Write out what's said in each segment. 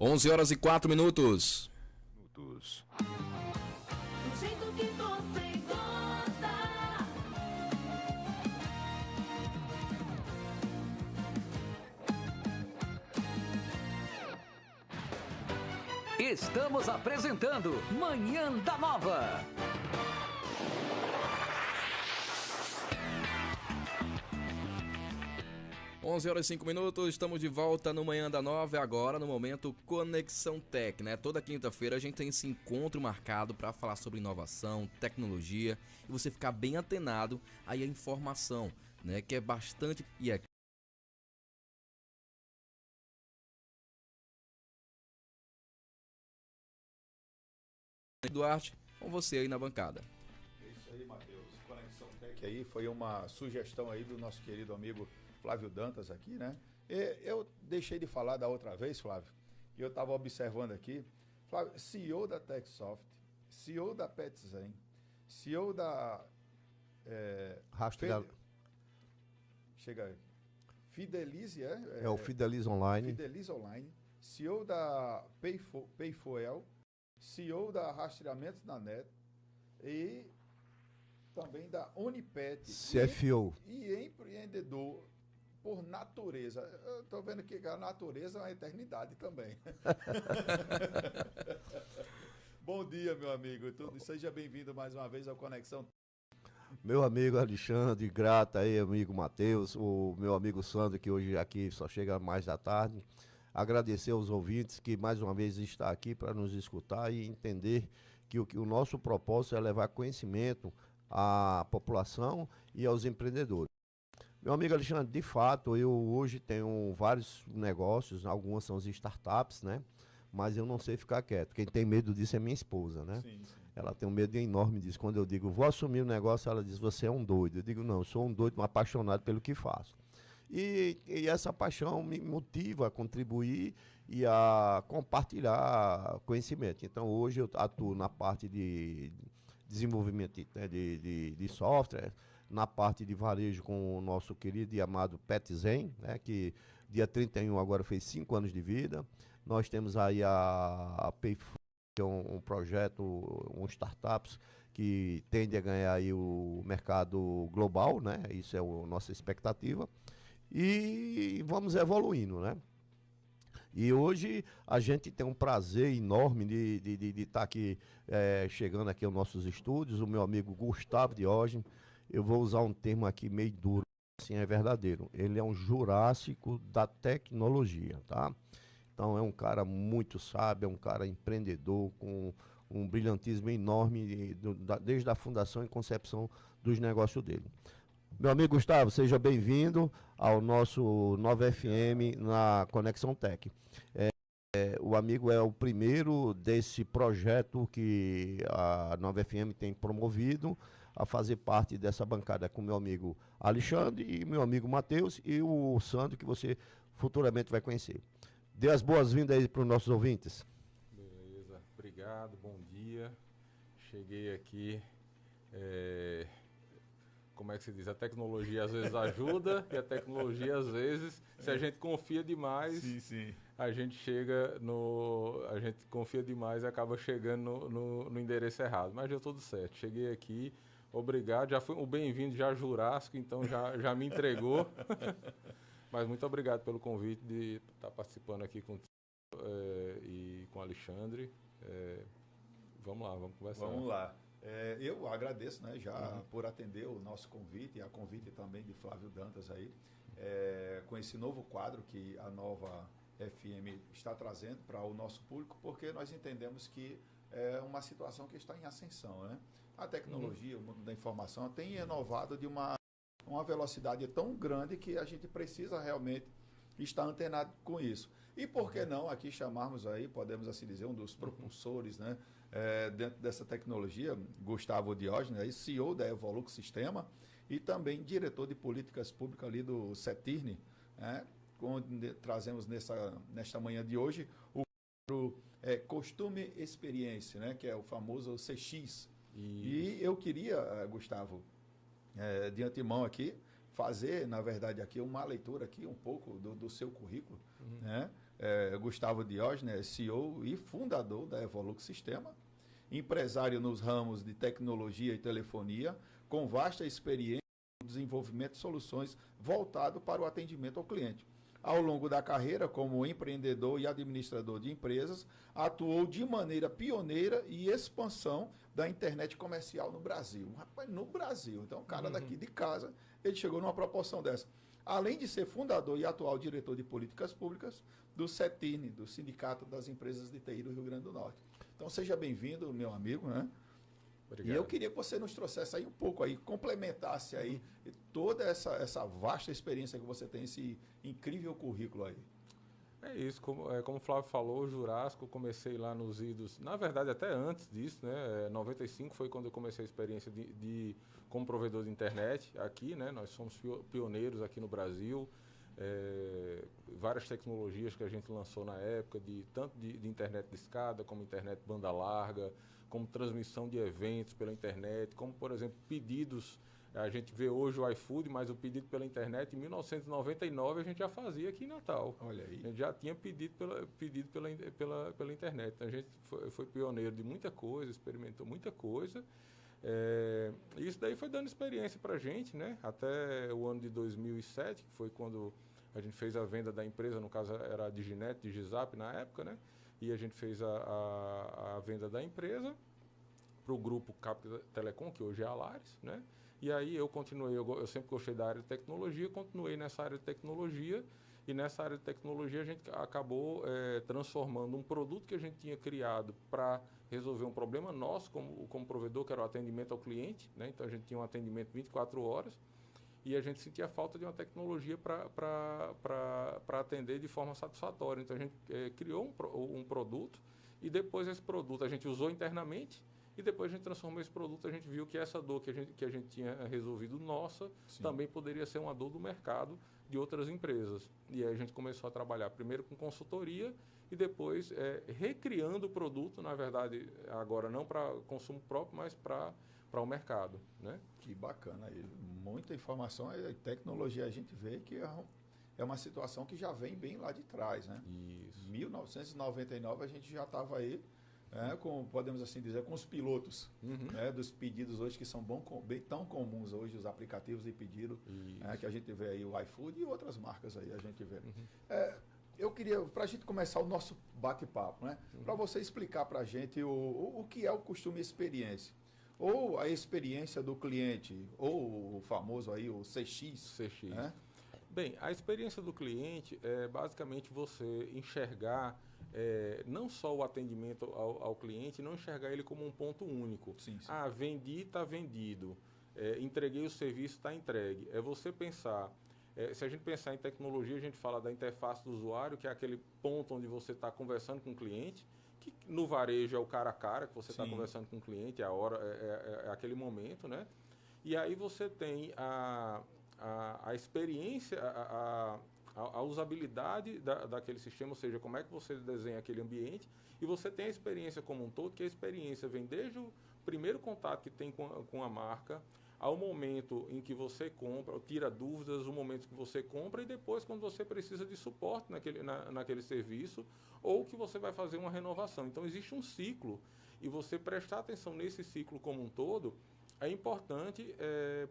11h04. Do jeito que você gosta. Estamos apresentando Manhã da Nova. Onze horas e 5 minutos, estamos de volta no Manhã da Nova, agora no momento Conexão Tech, né? Toda quinta-feira a gente tem esse encontro marcado para falar sobre inovação, tecnologia e você ficar bem antenado aí a informação, né? Que é bastante... E é Duarte, com você aí na bancada. É isso aí, Matheus. Conexão Tech aí foi uma sugestão aí do nosso querido amigo Flávio Dantas aqui, né? Eu deixei de falar da outra vez, Flávio, e eu estava observando aqui. Flávio, CEO da TechSoft, CEO da PetZen, CEO da... Chega aí. Fidelize, É o Fidelize Online. Fidelize Online, CEO da Payfoel, CEO da Rastreamentos na Net e também da Unipet. CFO. E empreendedor por natureza. Eu estou vendo que a natureza é uma eternidade também. Bom dia, meu amigo. Seja bem-vindo mais uma vez ao Conexão. Meu amigo Alexandre, grato aí, amigo Matheus, o meu amigo Sandro, que hoje aqui só chega mais da tarde. Agradecer aos ouvintes que mais uma vez está aqui para nos escutar e entender que o nosso propósito é levar conhecimento à população e aos empreendedores. Meu amigo Alexandre, de fato, eu hoje tenho vários negócios, algumas são as startups, né? Mas eu não sei ficar quieto. Quem tem medo disso é minha esposa, né? Sim. Ela tem um medo enorme disso. Quando eu digo, vou assumir o negócio, ela diz, você é um doido. Eu digo, não, eu sou um doido, um apaixonado pelo que faço. E essa paixão me motiva a contribuir e a compartilhar conhecimento. Então, hoje eu atuo na parte de desenvolvimento de software, na parte de varejo com o nosso querido e amado PetZen, né, que dia 31 agora fez 5 anos de vida. Nós temos aí a Payfool, que é um projeto, um startups que tende a ganhar aí o mercado global, né? Isso é a nossa expectativa. E vamos evoluindo, né? E hoje a gente tem um prazer enorme de estar aqui, chegando aqui aos nossos estúdios, o meu amigo Gustavo Diógenes. Eu vou usar um termo aqui meio duro, assim, é verdadeiro. Ele é um jurássico da tecnologia, tá? Então é um cara muito sábio, é um cara empreendedor, com um brilhantismo enorme desde a fundação e concepção dos negócios dele. Meu amigo Gustavo, seja bem-vindo ao nosso Nova FM na Conexão Tech. O amigo é o primeiro desse projeto que a Nova FM tem promovido a fazer parte dessa bancada com meu amigo Alexandre e meu amigo Matheus e o Sandro, que você futuramente vai conhecer. Dê as boas-vindas aí para os nossos ouvintes. Beleza, obrigado, bom dia. Cheguei aqui, como é que se diz? A tecnologia às vezes ajuda e a tecnologia às vezes, se a gente confia demais, Sim. a gente confia demais e acaba chegando no endereço errado. Mas deu tudo certo, cheguei aqui, obrigado, já foi o bem-vindo já jurássico, então já me entregou. Mas muito obrigado pelo convite de estar participando aqui contigo e com o Alexandre. Vamos lá, vamos conversar. Vamos lá. Eu agradeço, né, por atender o nosso convite e a convite também de Flávio Dantas aí, com esse novo quadro que a Nova FM está trazendo para o nosso público, porque nós entendemos que é uma situação que está em ascensão, né? A tecnologia, o mundo da informação tem inovado de uma velocidade tão grande que a gente precisa realmente estar antenado com isso. E por que não aqui chamarmos aí, podemos assim dizer, um dos propulsores, né, dentro dessa tecnologia, Gustavo Diógenes, aí, CEO da Evolux Sistema e também diretor de políticas públicas ali do CETIRN, né, onde trazemos nesta manhã de hoje o Costume Experiência, né, que é o famoso CX. Isso. E eu queria, Gustavo, de antemão aqui, fazer, na verdade, aqui uma leitura aqui um pouco do seu currículo, né? Gustavo Diógenes, CEO e fundador da Evolux Sistema, empresário nos ramos de tecnologia e telefonia, com vasta experiência no desenvolvimento de soluções voltado para o atendimento ao cliente. Ao longo da carreira, como empreendedor e administrador de empresas, atuou de maneira pioneira e expansão da internet comercial no Brasil. Rapaz, no Brasil. Então, o cara daqui de casa, ele chegou numa proporção dessa. Além de ser fundador e atual diretor de políticas públicas do CETINE, do Sindicato das Empresas de TI do Rio Grande do Norte. Então, seja bem-vindo, meu amigo, né? Obrigado. E eu queria que você nos trouxesse aí um pouco aí, complementasse aí toda essa vasta experiência que você tem, esse incrível currículo aí. É isso, como o Flávio falou, o Jurássico, eu comecei lá nos idos, na verdade até antes disso, né? 95 foi quando eu comecei a experiência como provedor de internet aqui, né? Nós somos pioneiros aqui no Brasil, várias tecnologias que a gente lançou na época, tanto de internet de escada, como internet banda larga, como transmissão de eventos pela internet, como, por exemplo, pedidos. A gente vê hoje o iFood, mas o pedido pela internet, em 1999, a gente já fazia aqui em Natal. Olha aí. A gente já tinha pedido pela internet. Então, a gente foi pioneiro de muita coisa, experimentou muita coisa. E isso daí foi dando experiência para a gente, né? Até o ano de 2007, que foi quando a gente fez a venda da empresa, no caso era a Diginet, Digizap na época, né? E a gente fez a venda da empresa para o grupo Capta Telecom, que hoje é a Alaris, né? E aí eu continuei, eu sempre gostei da área de tecnologia, continuei nessa área de tecnologia, e nessa área de tecnologia a gente acabou transformando um produto que a gente tinha criado para resolver um problema nosso como provedor, que era o atendimento ao cliente, né? Então a gente tinha um atendimento 24 horas, e a gente sentia falta de uma tecnologia para atender de forma satisfatória. Então a gente criou um produto, e depois esse produto a gente usou internamente, e depois a gente transformou esse produto, a gente viu que essa dor que a gente tinha resolvido nossa, Sim. também poderia ser uma dor do mercado de outras empresas. E aí a gente começou a trabalhar primeiro com consultoria e depois recriando o produto, na verdade, agora não para consumo próprio, mas para o mercado, né? Que bacana aí. Muita informação e tecnologia. A gente vê que é uma situação que já vem bem lá de trás, né? Isso. 1999 a gente já estava aí, com, podemos assim dizer, com os pilotos, né, dos pedidos hoje que são bem tão comuns hoje, os aplicativos de pedido, que a gente vê aí o iFood e outras marcas aí, a gente vê. Eu queria, para a gente começar o nosso bate-papo, né, para você explicar para a gente o que é o costume e experiência. Ou a experiência do cliente, ou o famoso aí, o CX. CX. Né? Bem, a experiência do cliente é basicamente você enxergar não só o atendimento ao cliente, não enxergar ele como um ponto único. Sim, sim. Ah, vendi, está vendido. Entreguei o serviço, está entregue. É você pensar... se a gente pensar em tecnologia, a gente fala da interface do usuário, que é aquele ponto onde você está conversando com o cliente, que no varejo é o cara a cara, que você está conversando com o cliente, é a hora, é aquele momento, né? E aí você tem a experiência, a usabilidade daquele sistema, ou seja, como é que você desenha aquele ambiente, e você tem a experiência como um todo, que a experiência vem desde o primeiro contato que tem com a marca, ao momento em que você compra, tira dúvidas, o momento que você compra, e depois quando você precisa de suporte naquele serviço, ou que você vai fazer uma renovação. Então existe um ciclo, e você prestar atenção nesse ciclo como um todo é importante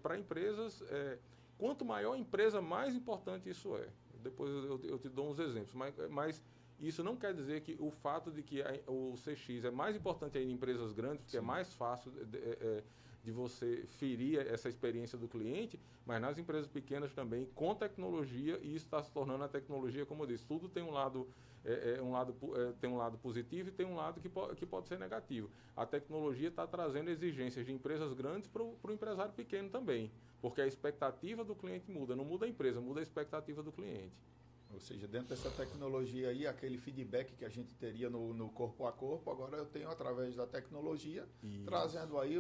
para empresas. Quanto maior a empresa, mais importante isso é. Depois eu te dou uns exemplos, mas isso não quer dizer que o fato de que o CX é mais importante aí em empresas grandes, porque é mais fácil de você ferir essa experiência do cliente, mas nas empresas pequenas também, com tecnologia, e isso está se tornando a tecnologia, como eu disse, tudo tem um lado, tem um lado positivo e tem um lado que pode ser negativo. A tecnologia está trazendo exigências de empresas grandes para o empresário pequeno também, porque a expectativa do cliente muda, não muda a empresa, muda a expectativa do cliente. Ou seja, dentro dessa tecnologia aí, aquele feedback que a gente teria no corpo a corpo, agora eu tenho através da tecnologia, trazendo aí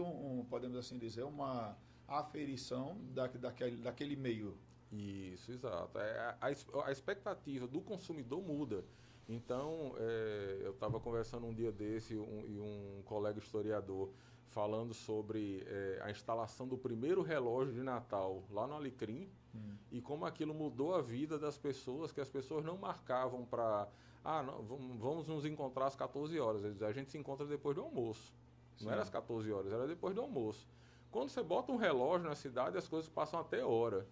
podemos assim dizer, uma aferição daquele meio. Isso, exato. A expectativa do consumidor muda. Então, eu estava conversando um dia desse e um colega historiador falando sobre a instalação do primeiro relógio de Natal lá no Alecrim, e como aquilo mudou a vida das pessoas, que as pessoas não marcavam para Não, vamos nos encontrar às 14 horas. Eles dizem, a gente se encontra depois do almoço. Não era às 14 horas, era depois do almoço. Quando você bota um relógio na cidade, as coisas passam até hora.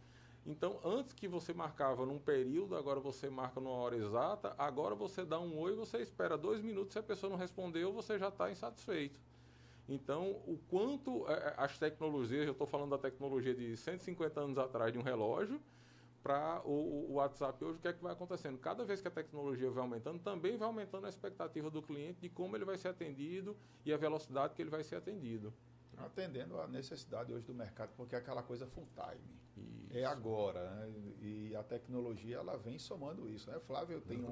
Então, antes que você marcava num período, agora você marca numa hora exata, agora você dá um oi, você espera 2 minutos, se a pessoa não respondeu, você já está insatisfeito. Então, o quanto as tecnologias, eu estou falando da tecnologia de 150 anos atrás de um relógio, para o WhatsApp hoje, o que é que vai acontecendo? Cada vez que a tecnologia vai aumentando, também vai aumentando a expectativa do cliente de como ele vai ser atendido e a velocidade que ele vai ser atendido. Atendendo a necessidade hoje do mercado, porque é aquela coisa full time. Isso. É agora, né? E a tecnologia, ela vem somando isso, né? Flávio tem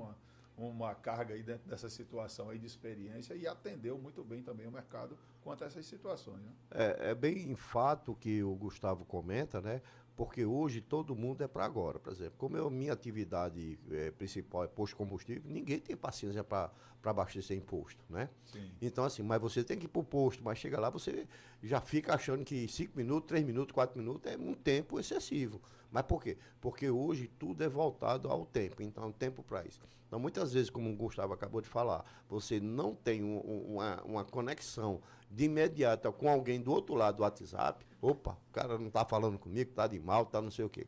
uma carga aí dentro dessa situação aí de experiência e atendeu muito bem também o mercado quanto a essas situações, né? É bem fato que o Gustavo comenta, né? Porque hoje todo mundo é para agora. Por exemplo, como minha atividade principal é posto de combustível, ninguém tem paciência para abastecer em posto, né? Sim. Então, assim, mas você tem que ir para o posto, mas chega lá, você já fica achando que 5 minutos, 3 minutos, 4 minutos é um tempo excessivo. Mas por quê? Porque hoje tudo é voltado ao tempo, então tempo para isso. Então, muitas vezes, como o Gustavo acabou de falar, você não tem uma conexão de imediato com alguém do outro lado do WhatsApp. Opa, o cara não está falando comigo, está de mal, está não sei o quê.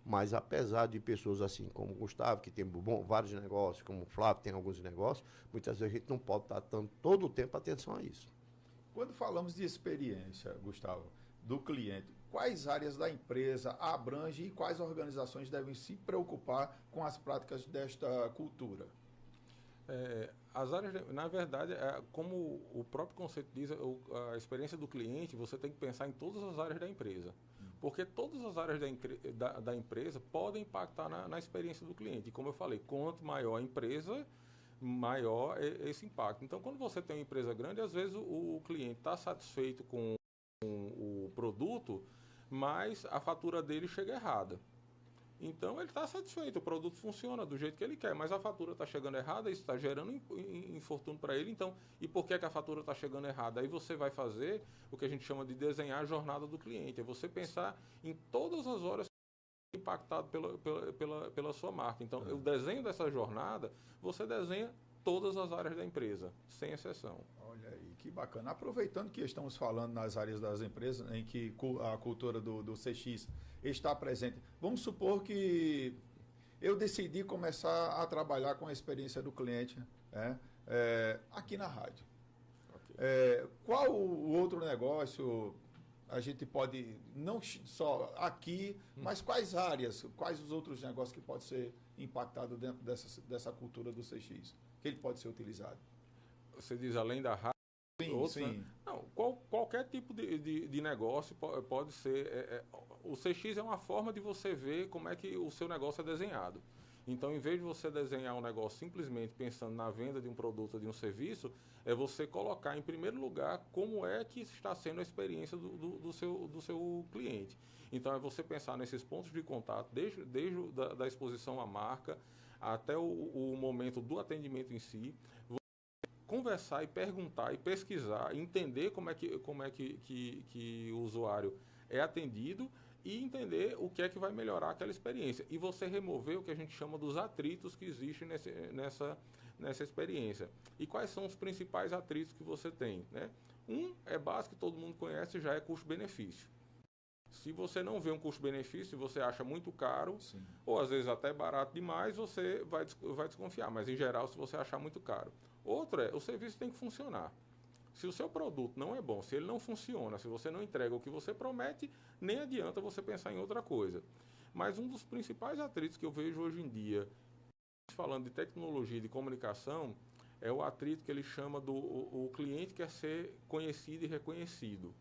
Mas apesar de pessoas assim como o Gustavo, que tem vários negócios, como o Flávio tem alguns negócios, muitas vezes a gente não pode estar dando todo o tempo atenção a isso. Quando falamos de experiência, Gustavo, do cliente, quais áreas da empresa abrange e quais organizações devem se preocupar com as práticas desta cultura? As áreas, na verdade, como o próprio conceito diz, a experiência do cliente, você tem que pensar em todas as áreas da empresa. Porque todas as áreas da empresa podem impactar na experiência do cliente. E como eu falei, quanto maior a empresa, maior esse impacto. Então, quando você tem uma empresa grande, às vezes o cliente está satisfeito com o produto, mas a fatura dele chega errada. Então, ele está satisfeito, o produto funciona do jeito que ele quer, mas a fatura está chegando errada, isso está gerando infortúnio para ele. Então, e por que a fatura está chegando errada? Aí você vai fazer o que a gente chama de desenhar a jornada do cliente. É você pensar em todas as horas impactado pela sua marca. Então, o desenho dessa jornada, você desenha todas as áreas da empresa, sem exceção. Olha aí, que bacana. Aproveitando que estamos falando nas áreas das empresas em que a cultura do CX está presente, vamos supor que eu decidi começar a trabalhar com a experiência do cliente, né, aqui na rádio. Okay. Qual o outro negócio a gente pode, não só aqui, mas quais áreas, quais os outros negócios que podem ser impactados dentro dessa cultura do CX, que ele pode ser utilizado? Você diz além da rádio? Sim, outros, sim. Né? Não, qualquer tipo de negócio pode ser. O CX é uma forma de você ver como é que o seu negócio é desenhado. Então, em vez de você desenhar um negócio simplesmente pensando na venda de um produto ou de um serviço, é você colocar em primeiro lugar como é que está sendo a experiência do seu cliente. Então, é você pensar nesses pontos de contato, desde da exposição à marca até o momento do atendimento em si, conversar e perguntar e pesquisar, entender como é que o usuário é atendido e entender o que é que vai melhorar aquela experiência. E você remover o que a gente chama dos atritos que existem nessa experiência. E quais são os principais atritos que você tem, né? Um é básico, todo mundo conhece, já é custo-benefício. Se você não vê um custo-benefício, você acha muito caro, sim, ou às vezes até barato demais, você vai desconfiar. Mas, em geral, se você achar muito caro. Outro o serviço tem que funcionar. Se o seu produto não é bom, se ele não funciona, se você não entrega o que você promete, nem adianta você pensar em outra coisa. Mas um dos principais atritos que eu vejo hoje em dia, falando de tecnologia e de comunicação, é o atrito que ele chama o cliente quer ser conhecido e reconhecido.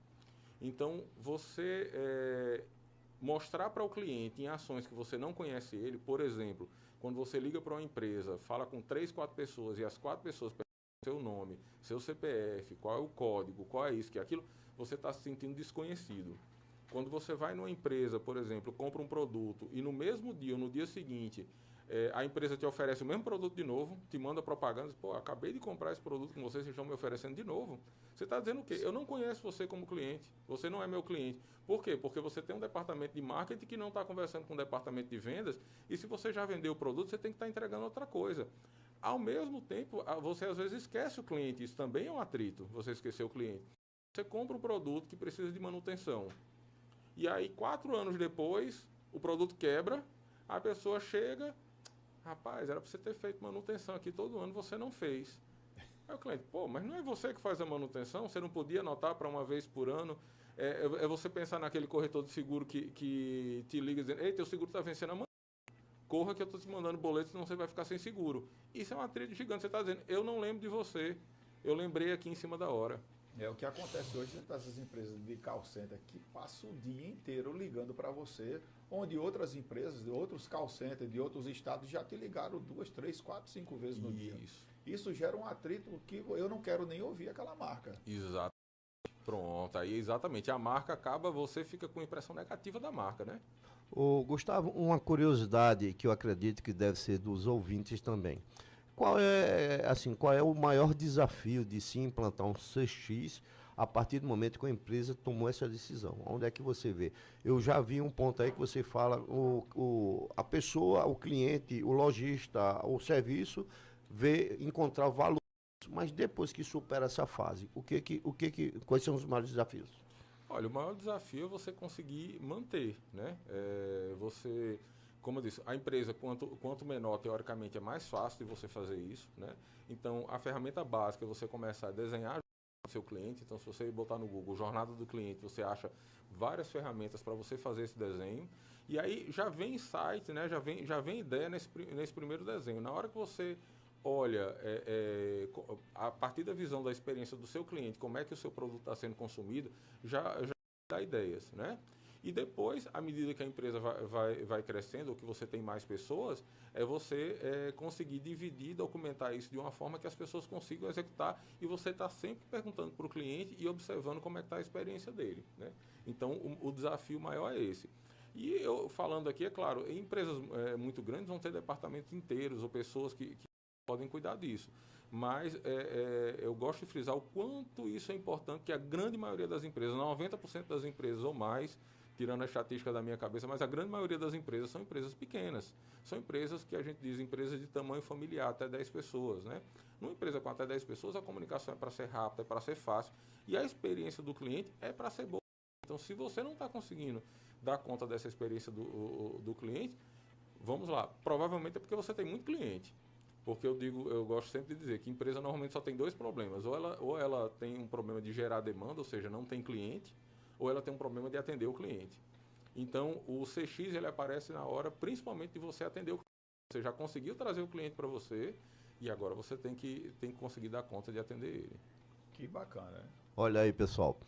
Então, você mostrar para o cliente em ações que você não conhece ele, por exemplo, quando você liga para uma empresa, fala com 3, 4 pessoas e as 4 pessoas perguntam seu nome, seu CPF, qual é o código, qual é isso, que é aquilo, você está se sentindo desconhecido. Quando você vai numa empresa, por exemplo, compra um produto e no mesmo dia ou no dia seguinte, a empresa te oferece o mesmo produto de novo, te manda propaganda, pô, acabei de comprar esse produto com vocês estão me oferecendo de novo. Você está dizendo o quê? Eu não conheço você como cliente, você não é meu cliente. Por quê? Porque você tem um departamento de marketing que não está conversando com o departamento de vendas e se você já vendeu o produto, você tem que estar entregando outra coisa. Ao mesmo tempo, você às vezes esquece o cliente, isso também é um atrito, você esquecer o cliente. Você compra um produto que precisa de manutenção, e aí 4 anos depois, o produto quebra, a pessoa chega, rapaz, era para você ter feito manutenção aqui todo ano, você não fez. Aí o cliente, pô, mas não é você que faz a manutenção? Você não podia anotar para uma vez por ano? É você pensar naquele corretor de seguro que te liga dizendo, ei, teu seguro está vencendo amanhã. Corra que eu estou te mandando boleto, senão você vai ficar sem seguro. Isso é uma trilha gigante. Você está dizendo, eu não lembro de você. Eu lembrei aqui em cima da hora. É o que acontece hoje dentro dessas empresas de call center que passam o dia inteiro ligando para você, onde outras empresas, outros call centers de outros estados já te ligaram 2, 3, 4, 5 vezes no dia. Isso gera um atrito que eu não quero nem ouvir aquela marca. Exato. Pronto, aí exatamente. A marca acaba, você fica com impressão negativa da marca, né? Ô, Gustavo, uma curiosidade que eu acredito que deve ser dos ouvintes também. Qual é o maior desafio de se implantar um CX a partir do momento que a empresa tomou essa decisão? Onde é que você vê? Eu já vi um ponto aí que você fala, a pessoa, o cliente, o lojista, o serviço, encontrar o valor, mas depois que supera essa fase, quais são os maiores desafios? Olha, o maior desafio é você conseguir manter, né? Como eu disse, a empresa, quanto menor, teoricamente, é mais fácil de você fazer isso, né? Então, a ferramenta básica é você começar a desenhar o seu cliente. Então, se você botar no Google jornada do cliente, você acha várias ferramentas para você fazer esse desenho. E aí já vem insight, né? Já vem ideia nesse primeiro desenho. Na hora que você olha, a partir da visão da experiência do seu cliente, como é que o seu produto está sendo consumido, já dá ideias, né? E depois, à medida que a empresa vai crescendo, ou que você tem mais pessoas, você conseguir dividir, documentar isso de uma forma que as pessoas consigam executar, e você está sempre perguntando para o cliente e observando como é que está a experiência dele, né? Então, o desafio maior é esse. E eu falando aqui, é claro, empresas muito grandes vão ter departamentos inteiros ou pessoas que podem cuidar disso. Mas eu gosto de frisar o quanto isso é importante, que a grande maioria das empresas, 90% das empresas ou mais, tirando a estatística da minha cabeça, mas a grande maioria das empresas são empresas pequenas. São empresas que a gente diz empresas de tamanho familiar, até 10 pessoas, né? Numa empresa com até 10 pessoas, a comunicação é para ser rápida, é para ser fácil, e a experiência do cliente é para ser boa. Então, se você não está conseguindo dar conta dessa experiência do cliente, vamos lá, provavelmente é porque você tem muito cliente. Porque eu gosto sempre de dizer que empresa normalmente só tem 2 problemas. Ou ela tem um problema de gerar demanda, ou seja, não tem cliente, ou ela tem um problema de atender o cliente. Então, o CX ele aparece na hora, principalmente de você atender o cliente. Você já conseguiu trazer o cliente para você, e agora você tem que conseguir dar conta de atender ele. Que bacana, né? Olha aí, pessoal.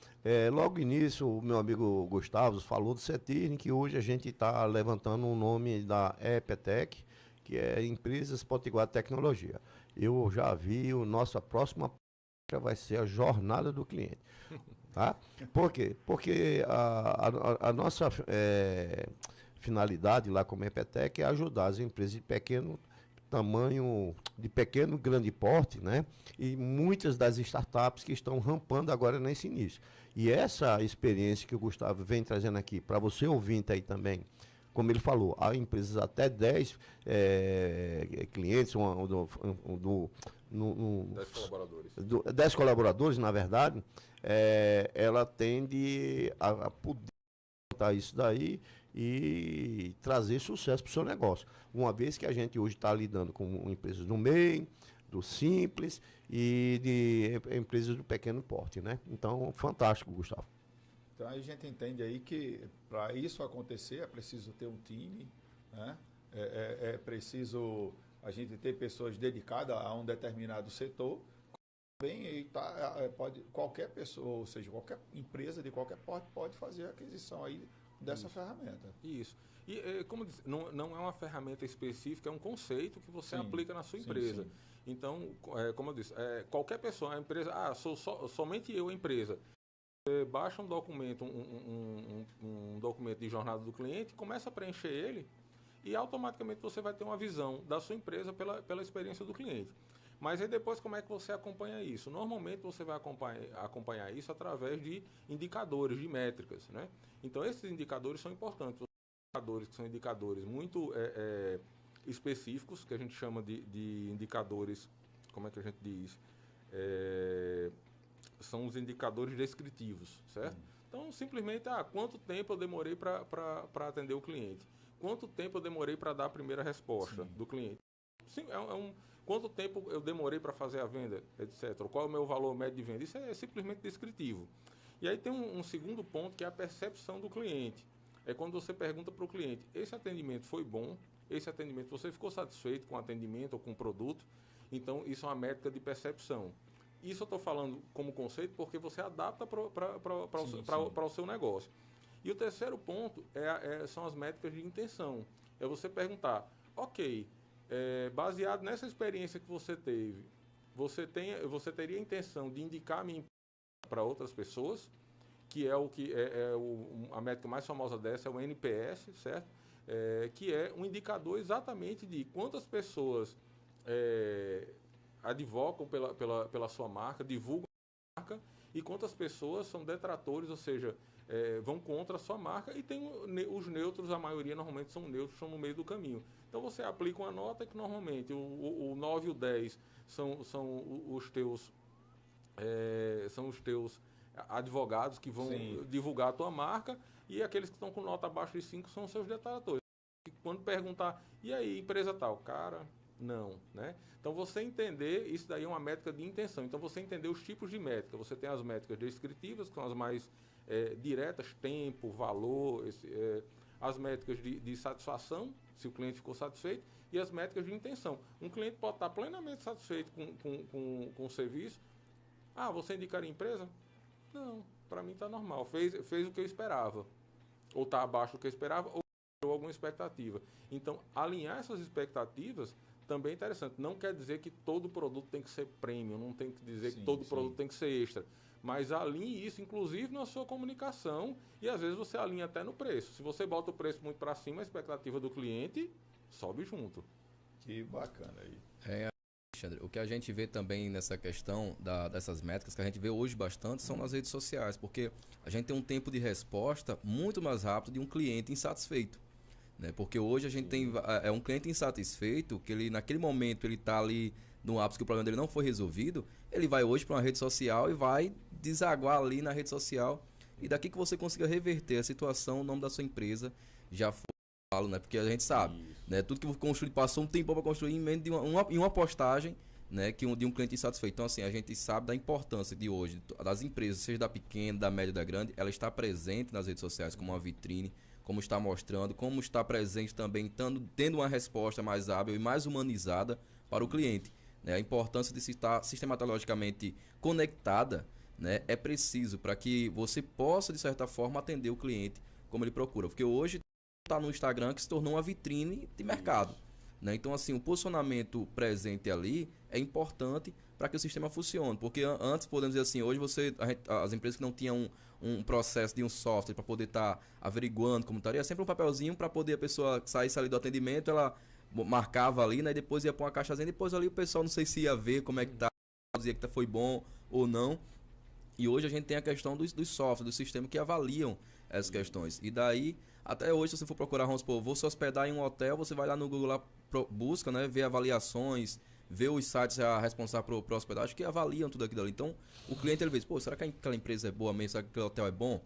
Logo início, o meu amigo Gustavo falou do CETIRN, que hoje a gente está levantando o nome da EPTEC, que é Empresas Potiguar Tecnologia. Eu já vi, nossa próxima vai ser a jornada do cliente. Tá? Por quê? Porque a nossa finalidade lá como EPTEC é ajudar as empresas de pequeno tamanho, de pequeno e grande porte, né? E muitas das startups que estão rampando agora nesse início. E essa experiência que o Gustavo vem trazendo aqui, para você ouvinte aí também, como ele falou, há empresas até 10 clientes, 10 colaboradores. 10 colaboradores, na verdade, ela tende a poder botar isso daí e trazer sucesso para o seu negócio. Uma vez que a gente hoje está lidando com empresas do MEI, do Simples e de empresas do pequeno porte, né? Então, fantástico, Gustavo. Então a gente entende aí que para isso acontecer é preciso ter um time, né? É preciso a gente ter pessoas dedicadas a um determinado setor. Bem, qualquer pessoa, ou seja, qualquer empresa de qualquer porte pode fazer a aquisição aí dessa ferramenta. Isso. E, como disse, não é uma ferramenta específica, é um conceito que você aplica na sua empresa. Sim. Então, como eu disse, qualquer pessoa, a empresa, somente eu, a empresa. Você baixa um documento, um documento de jornada do cliente, começa a preencher ele e automaticamente você vai ter uma visão da sua empresa pela experiência do cliente. Mas aí depois como é que você acompanha isso? Normalmente você vai acompanhar isso através de indicadores, de métricas, né? Então esses indicadores são importantes. Os indicadores que são indicadores muito específicos, que a gente chama de indicadores, como é que a gente diz? São os indicadores descritivos, certo? Então, simplesmente, quanto tempo eu demorei para atender o cliente? Quanto tempo eu demorei para dar a primeira resposta do cliente? Sim, quanto tempo eu demorei para fazer a venda, etc. Qual é o meu valor médio de venda? Isso é simplesmente descritivo. E aí tem um segundo ponto, que é a percepção do cliente. É quando você pergunta para o cliente, esse atendimento foi bom? Esse atendimento, você ficou satisfeito com o atendimento ou com o produto? Então, isso é uma métrica de percepção. Isso eu estou falando como conceito porque você adapta para o seu negócio. E o terceiro ponto são as métricas de intenção. É você perguntar, ok, baseado nessa experiência que você teve, você teria a intenção de indicar a minha empresa para outras pessoas, que é a métrica mais famosa dessa, é o NPS, certo? Que é um indicador exatamente de quantas pessoas advocam pela sua marca, divulgam a marca, e quantas pessoas são detratores, ou seja, vão contra a sua marca, e tem os neutros, a maioria normalmente são neutros, estão no meio do caminho. Então você aplica uma nota que normalmente o 9 e o 10 são os teus advogados que vão divulgar a tua marca, e aqueles que estão com nota abaixo de 5 são os seus detratores. E quando perguntar, e aí, empresa tal? Cara, não, né? Então, você entender, isso daí é uma métrica de intenção. Então, você entender os tipos de métrica. Você tem as métricas descritivas, que são as mais diretas, tempo, valor, as métricas de satisfação, se o cliente ficou satisfeito, e as métricas de intenção. Um cliente pode estar plenamente satisfeito com o serviço. Você indicaria a empresa? Não, para mim está normal. Fez o que eu esperava. Ou está abaixo do que eu esperava, ou alguma expectativa. Então, alinhar essas expectativas também é interessante. Não quer dizer que todo produto tem que ser premium, não tem que dizer que todo produto tem que ser extra. Mas alinhe isso, inclusive, na sua comunicação, e às vezes você alinha até no preço. Se você bota o preço muito para cima, a expectativa do cliente sobe junto. Que bacana aí. Alexandre, o que a gente vê também nessa questão dessas métricas, que a gente vê hoje bastante, são nas redes sociais, porque a gente tem um tempo de resposta muito mais rápido de um cliente insatisfeito. Né? Porque hoje a gente tem um cliente insatisfeito, que ele naquele momento ele está ali no ápice que o problema dele não foi resolvido, ele vai hoje para uma rede social e vai desaguar ali na rede social, e daqui que você consiga reverter a situação, o nome da sua empresa já foi, né? Porque a gente sabe, né? Tudo que construir passou um tempo para construir em menos de uma postagem, né? De um cliente insatisfeito. Então, assim, a gente sabe da importância de hoje das empresas, seja da pequena, da média, da grande, ela está presente nas redes sociais como uma vitrine, como está mostrando, como está presente também, tendo uma resposta mais hábil e mais humanizada para o cliente. Né? A importância de se estar sistematologicamente conectada, né, é preciso para que você possa, de certa forma, atender o cliente como ele procura. Porque hoje está no Instagram que se tornou uma vitrine de mercado. Né? Então, assim, o posicionamento presente ali é importante para que o sistema funcione. Porque antes, podemos dizer assim, hoje as empresas que não tinham um processo de um software para poder estar averiguando como estaria, sempre um papelzinho para poder a pessoa sair ali do atendimento, ela marcava ali, né, e depois ia para uma caixazinha, depois ali o pessoal não sei se ia ver como é que tá, dizia que foi bom ou não. E hoje a gente tem a questão dos softwares, do sistema que avaliam essas questões. E daí, até hoje, se você for procurar, vamos supor, vou se hospedar em um hotel, você vai lá no Google, lá, busca, né, ver avaliações, ver os sites responsáveis por hospedagem que avaliam tudo aquilo ali. Então, o cliente ele vê, será que aquela empresa é boa mesmo? Será que aquele hotel é bom?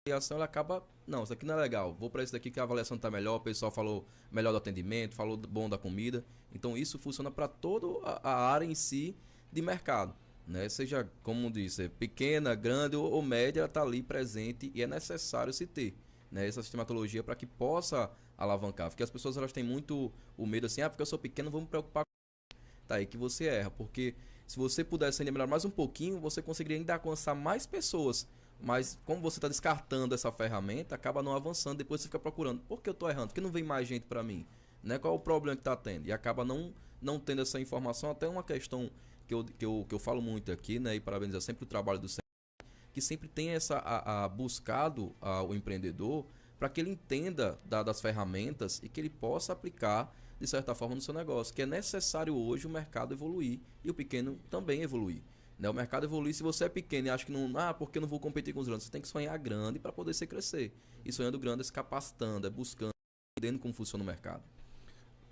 A avaliação ela acaba, não, isso aqui não é legal, vou para esse daqui que a avaliação está melhor, o pessoal falou melhor do atendimento, falou bom da comida. Então, isso funciona para toda a área em si de mercado. Né? Seja, como disse, pequena, grande ou média, ela está ali presente e é necessário se ter, né, essa sistematologia para que possa alavancar. Porque as pessoas elas têm muito o medo assim, porque eu sou pequeno, vou me preocupar com isso. Tá aí que você erra, porque se você pudesse ainda melhorar mais um pouquinho, você conseguiria ainda alcançar mais pessoas. Mas como você está descartando essa ferramenta, acaba não avançando, depois você fica procurando. Por que eu estou errando? Por que não vem mais gente para mim? Né? Qual é o problema que está tendo? E acaba não tendo essa informação, até uma questão que eu falo muito aqui, né, e parabenizar sempre o trabalho do Senhor, que sempre tem buscado o empreendedor para que ele entenda das ferramentas e que ele possa aplicar, de certa forma, no seu negócio, que é necessário hoje o mercado evoluir e o pequeno também evoluir. Né? O mercado evoluir, se você é pequeno e acha que não, porque eu não vou competir com os grandes, você tem que sonhar grande para poder se crescer. E sonhando grande é se capacitando, é buscando, entendendo como funciona o mercado.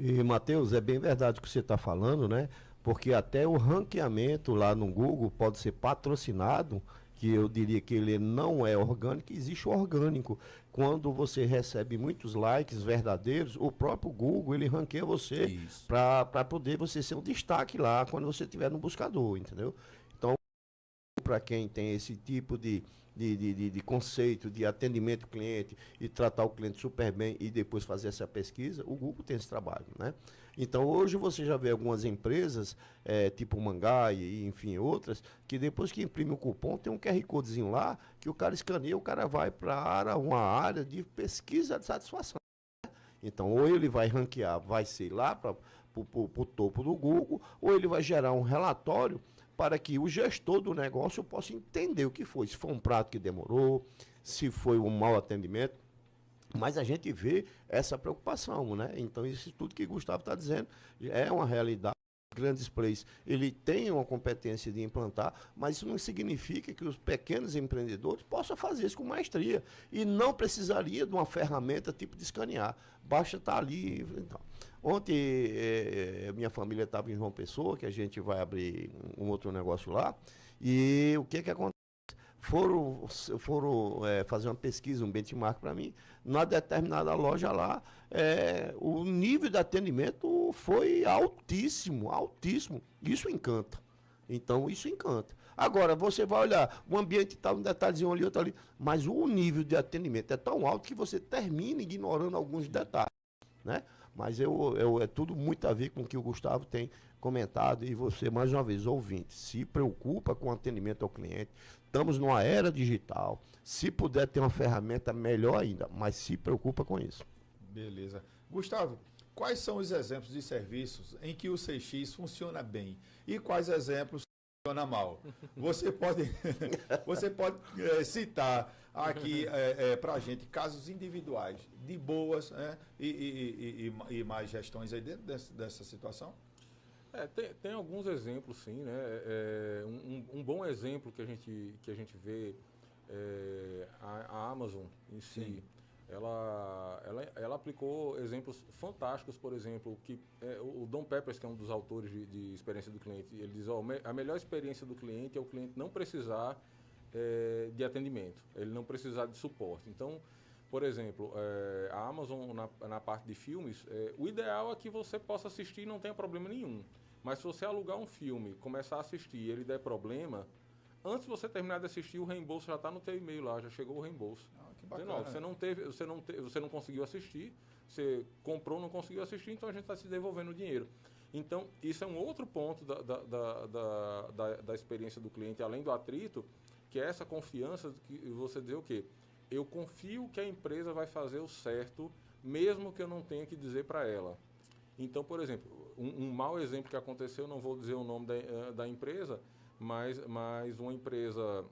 E, Matheus, é bem verdade o que você está falando, né? Porque até o ranqueamento lá no Google pode ser patrocinado, que eu diria que ele não é orgânico, existe o orgânico. Quando você recebe muitos likes verdadeiros, o próprio Google, ele ranqueia você para poder você ser um destaque lá quando você estiver no buscador, entendeu? Então, para quem tem esse tipo de conceito de atendimento ao cliente e tratar o cliente super bem e depois fazer essa pesquisa, o Google tem esse trabalho, né? Então, hoje você já vê algumas empresas, tipo Mangai e enfim outras, que depois que imprime o cupom, tem um QR Codezinho lá, que o cara escaneia, o cara vai para uma área de pesquisa de satisfação. Então, ou ele vai ranquear, vai ser lá para o topo do Google, ou ele vai gerar um relatório para que o gestor do negócio possa entender o que foi. Se foi um prato que demorou, se foi um mau atendimento. Mas a gente vê essa preocupação, né? Então, isso tudo que o Gustavo está dizendo é uma realidade. Grandes players, ele tem uma competência de implantar, mas isso não significa que os pequenos empreendedores possam fazer isso com maestria. E não precisaria de uma ferramenta tipo de escanear. Basta estar ali. Então. Ontem, minha família estava em João Pessoa, que a gente vai abrir um outro negócio lá, e o que acontece? Foram fazer uma pesquisa, um benchmark para mim, numa determinada loja lá, o nível de atendimento foi altíssimo, altíssimo. Isso encanta. Então, isso encanta. Agora, você vai olhar, o ambiente está um detalhezinho ali, outro ali, mas o nível de atendimento é tão alto que você termina ignorando alguns detalhes, né? Mas é tudo muito a ver com o que o Gustavo tem comentado e você, mais uma vez, ouvinte, se preocupa com o atendimento ao cliente. Estamos numa era digital. Se puder ter uma ferramenta, melhor ainda, mas se preocupa com isso. Beleza. Gustavo, quais são os exemplos de serviços em que o CX funciona bem e quais exemplos funciona mal? Você pode citar aqui para a gente casos individuais de boas, né, e mais gestões aí dentro dessa situação? Tem alguns exemplos, sim, né? Um bom exemplo que a gente vê a Amazon em si. Sim. Ela aplicou exemplos fantásticos, por exemplo, que o Don Peppers, que é um dos autores de experiência do cliente, ele diz, a melhor experiência do cliente é o cliente não precisar de atendimento, ele não precisar de suporte. Então, por exemplo, a Amazon na parte de filmes, o ideal é que você possa assistir e não tenha problema nenhum. Mas se você alugar um filme, começar a assistir e ele der problema, antes de você terminar de assistir, o reembolso já está no teu e-mail lá, já chegou o reembolso. Que bacana. Você não conseguiu assistir, você comprou, não conseguiu assistir, então a gente está se devolvendo o dinheiro. Então, isso é um outro ponto da experiência do cliente, além do atrito, que é essa confiança que você dizer o quê? Eu confio que a empresa vai fazer o certo, mesmo que eu não tenha que dizer para ela. Então, por exemplo, um mau exemplo que aconteceu, não vou dizer o nome da empresa, mas uma empresa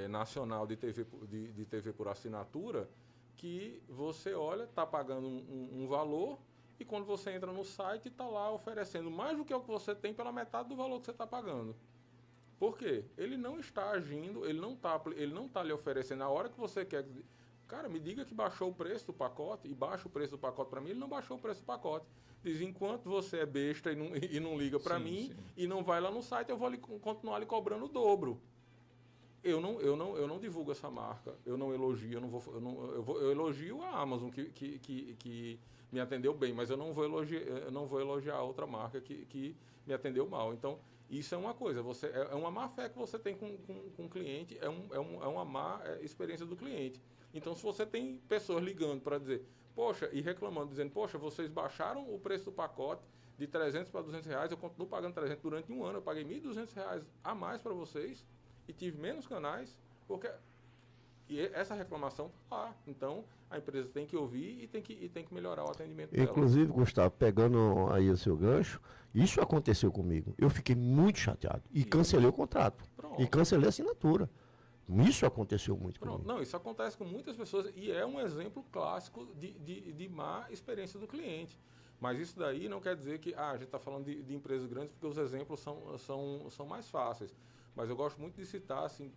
nacional de TV por assinatura, que você olha, está pagando um valor, e quando você entra no site, está lá oferecendo mais do que o que você tem pela metade do valor que você está pagando. Por quê? Ele não está agindo, ele não está lhe oferecendo a hora que você quer. Cara, me diga que baixou o preço do pacote, e baixa o preço do pacote para mim, ele não baixou o preço do pacote. Diz, enquanto você é besta e não liga para mim, sim, e não vai lá no site, eu vou continuar lhe cobrando o dobro. Eu não divulgo essa marca, eu não elogio, eu elogio a Amazon que me atendeu bem, mas eu não vou elogiar a outra marca que me atendeu mal. Então, isso é uma coisa, é uma má fé que você tem com o cliente, é uma má experiência do cliente. Então, se você tem pessoas ligando para dizer, poxa, e reclamando, dizendo, poxa, vocês baixaram o preço do pacote de 300 para 200 reais, eu continuo pagando 300 durante um ano, eu paguei 1.200 reais a mais para vocês e tive menos canais, porque essa reclamação está lá. Então, a empresa tem que ouvir e tem que melhorar o atendimento dela. Inclusive, Gustavo, pegando aí o seu gancho, isso aconteceu comigo. Eu fiquei muito chateado e cancelei o contrato. Pronto. E cancelei a assinatura. Isso aconteceu muito comigo. Não, isso acontece com muitas pessoas e é um exemplo clássico de má experiência do cliente. Mas isso daí não quer dizer que a gente está falando de empresas grandes porque os exemplos são mais fáceis. Mas eu gosto muito de citar assim,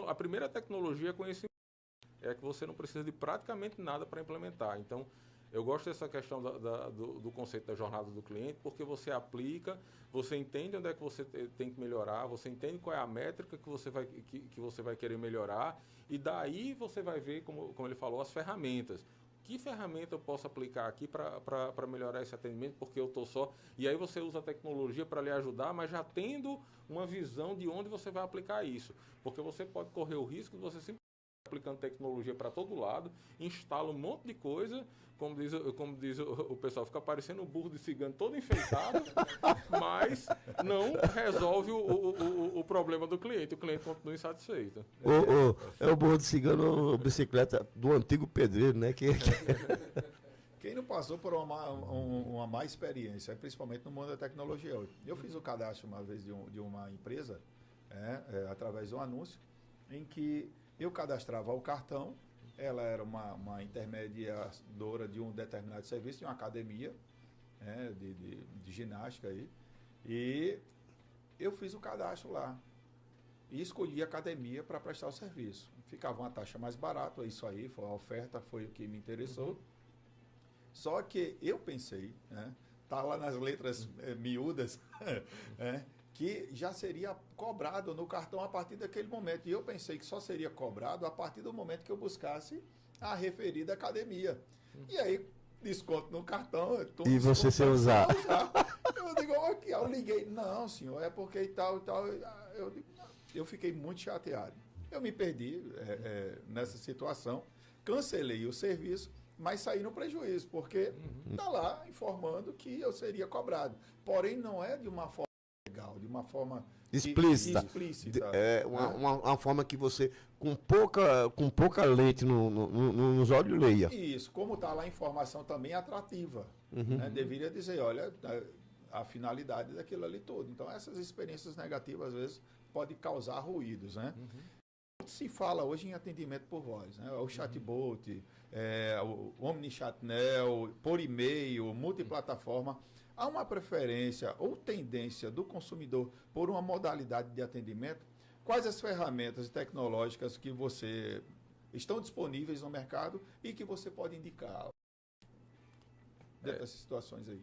a primeira tecnologia é conhecimento. É que você não precisa de praticamente nada para implementar. Então, Eu gosto dessa questão do conceito da jornada do cliente, porque você aplica, você entende onde é que você tem que melhorar, você entende qual é a métrica que você vai querer melhorar, e daí você vai ver, como ele falou, as ferramentas. Que ferramenta eu posso aplicar aqui para melhorar esse atendimento, porque eu estou só... E aí você usa a tecnologia para lhe ajudar, mas já tendo uma visão de onde você vai aplicar isso. Porque você pode correr o risco de você simplesmente aplicando tecnologia para todo lado, instala um monte de coisa, como diz o pessoal, fica parecendo um burro de cigano todo enfeitado, mas não resolve o problema do cliente. O cliente continua insatisfeito. É o burro de cigano, bicicleta do antigo pedreiro, né? Quem não passou por uma má experiência, principalmente no mundo da tecnologia hoje. Eu fiz o cadastro uma vez de uma empresa, através de um anúncio, em que eu cadastrava o cartão, ela era uma intermediadora de um determinado serviço, de uma academia de ginástica aí, e eu fiz o cadastro lá e escolhi a academia para prestar o serviço. Ficava uma taxa mais barata, isso aí, foi a oferta, foi o que me interessou. Só que eu pensei, tá lá nas letras miúdas, que já seria cobrado no cartão a partir daquele momento. E eu pensei que só seria cobrado a partir do momento que eu buscasse a referida academia. E aí, desconto no cartão. E você sem usar. Eu digo, ok, eu liguei. Não, senhor, é porque e tal. Eu fiquei muito chateado. Eu me perdi nessa situação, cancelei o serviço, mas saí no prejuízo, porque está lá informando que eu seria cobrado. Porém, não é de uma forma legal, de uma forma explícita. Uma forma que você, com pouca leite nos olhos, leia. Isso, como está lá a informação também atrativa. Deveria dizer, olha, a finalidade daquilo ali todo. Então, essas experiências negativas, às vezes, podem causar ruídos, né? Se fala hoje em atendimento por voz, né? O chatbot, o OmniChatNel, por e-mail, multiplataforma. Há uma preferência ou tendência do consumidor por uma modalidade de atendimento? Quais as ferramentas tecnológicas que você estão disponíveis no mercado e que você pode indicar dentro dessas situações aí?